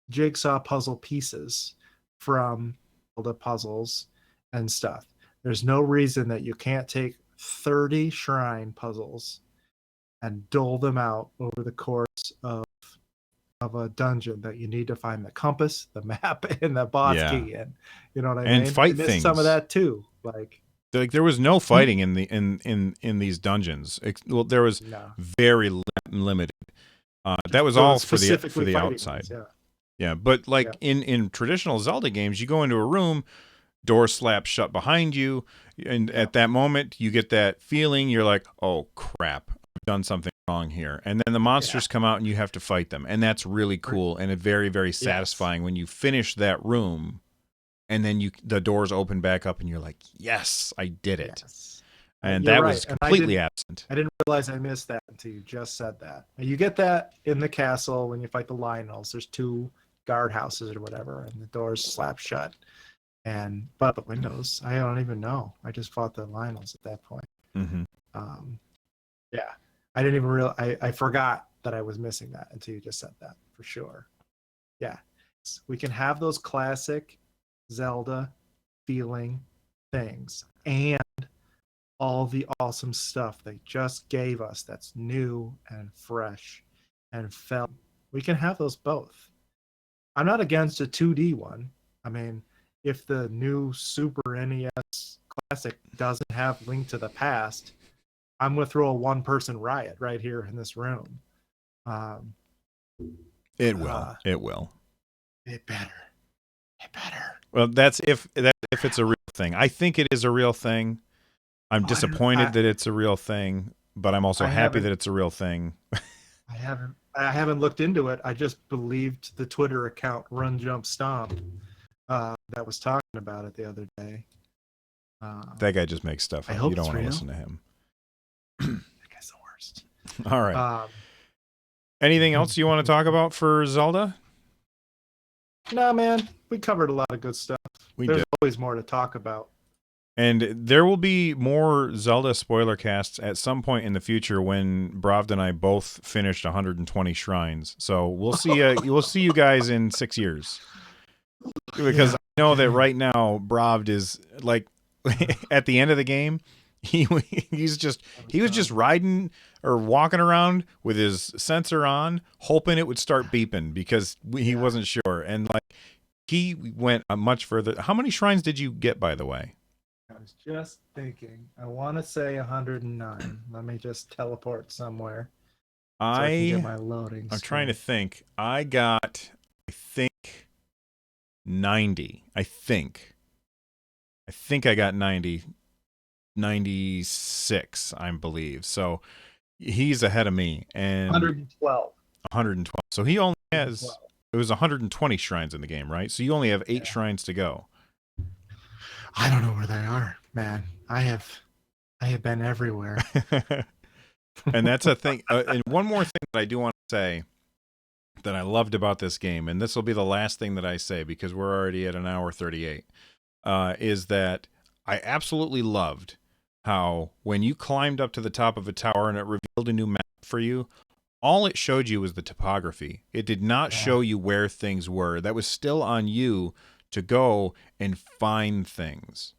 jigsaw puzzle pieces from the puzzles and stuff. There's no reason that you can't take 30 shrine puzzles and dole them out over the course of a dungeon that you need to find the compass, the map, and the boss Yeah. key in. You know what I And mean? I fight missed some of things. that too. Like there was no fighting in the in these dungeons. Well, there was no. very limited. That was So all for specifically the fighting outside. ones, yeah. Yeah, but like Yeah. in traditional Zelda games, you go into a room, door slaps shut behind you, and at that moment you get that feeling. You're like, oh crap, I've done something wrong here, and then the monsters come out and you have to fight them, and that's really cool and very very satisfying when you finish that room, and then the doors open back up and you're like, yes, I did it. Yes. And You're that right. was And completely absent. I didn't realize I missed that until you just said that. And you get that in the castle when you fight the Lionels. There's 2 guardhouses or whatever, and the doors slap shut. But the windows, I don't even know. I just fought the Lionels at that point. Mm-hmm. Yeah, I didn't even realize. I forgot that I was missing that until you just said that for sure. Yeah, we can have those classic Zelda feeling things and all the awesome stuff they just gave us that's new and fresh and felt. We can have those both. I'm not against a 2D one. I mean, if the new Super NES Classic doesn't have Link to the Past, I'm going to throw a one-person riot right here in this room. It will. It will. It better. It better. Well, that's if it's a real thing. I think it is a real thing. I'm disappointed that it's a real thing, but I'm also happy that it's a real thing. I haven't looked into it. I just believed the Twitter account Run Jump Stomp that was talking about it the other day. That guy just makes stuff up. You don't want to listen to him. That guy's the worst. All right. Anything else you want to talk about for Zelda? No, man. We covered a lot of good stuff. There's always more to talk about. And there will be more Zelda spoiler casts at some point in the future when Bravd and I both finished 120 shrines. So we'll see. We'll see you guys in 6 years, because I know that right now Bravd is like at the end of the game. He was just riding or walking around with his sensor on, hoping it would start beeping because he wasn't sure. And like he went much further. How many shrines did you get, by the way? I was just thinking. I want to say 109. Let me just teleport somewhere. So I can get my loading. I'm trying to think. I got, I think, 90. I think I got 90. 96, I believe. So he's ahead of me. And 112. 112. So he only has. It was 120 shrines in the game, right? So you only have 8 shrines to go. I don't know where they are, man. I have been everywhere. And that's a thing. And one more thing that I do want to say that I loved about this game, and this will be the last thing that I say because we're already at an hour 38, is that I absolutely loved how when you climbed up to the top of a tower and it revealed a new map for you, all it showed you was the topography. It did not show you where things were. That was still on you to go and find things.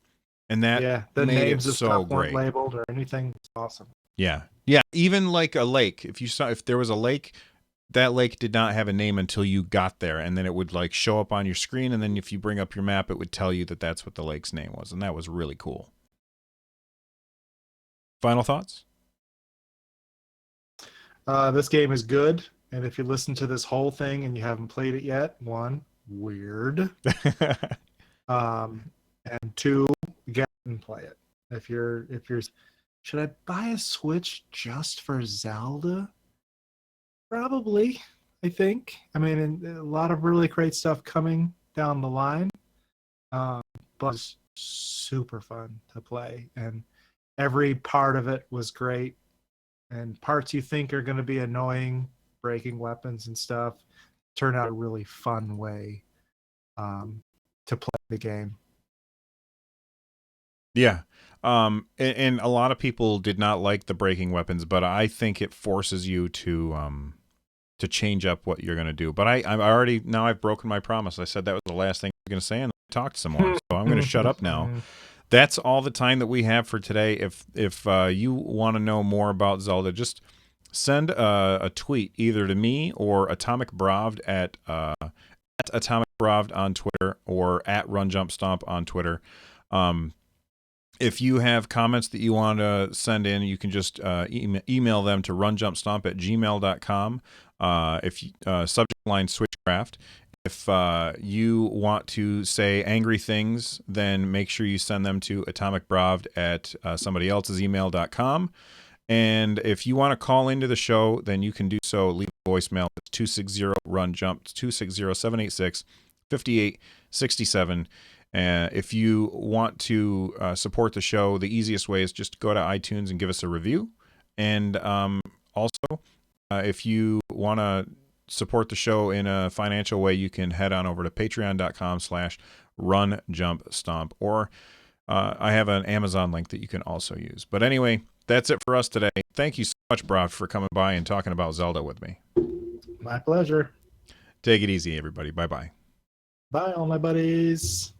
And that the made names it of so stuff great. weren't labeled or anything. It's awesome. Yeah. Even like a lake. If there was a lake, that lake did not have a name until you got there, and then it would like show up on your screen, and then if you bring up your map, it would tell you that that's what the lake's name was, and that was really cool. Final thoughts? This game is good, And if you listen to this whole thing and you haven't played it yet, one, weird. And two, get and play it. If you're should I buy a Switch just for Zelda? Probably, I think. I mean, and a lot of really great stuff coming down the line. But it's super fun to play, and every part of it was great. And parts you think are going to be annoying, breaking weapons and stuff, turn out a really fun way to play the game. Yeah. And a lot of people did not like the breaking weapons, but I think it forces you to change up what you're going to do. But I'm already, now I've broken my promise. I said that was the last thing I was going to say, and I talked some more. So I'm going to shut up now. That's all the time that we have for today. If you want to know more about Zelda, just send a tweet either to me or Atomic Bravd at Atomic Bravd on Twitter, or at Run Jump Stomp on Twitter. If you have comments that you want to send in, you can just email them to runjumpstomp@gmail.com. Subject line Switchcraft. If you want to say angry things, then make sure you send them to atomicbravd at somebody else's email.com. And if you want to call into the show, then you can do so. Leave a voicemail. It's 260-RUN-JUMP. It's 260-786-5867. If you want to support the show, the easiest way is just go to iTunes and give us a review. And also, if you want to support the show in a financial way, you can head on over to patreon.com/runjumpstomp. Or I have an Amazon link that you can also use. But anyway, that's it for us today. Thank you so much, Brav, for coming by and talking about Zelda with me. My pleasure. Take it easy, everybody. Bye-bye. Bye, all my buddies.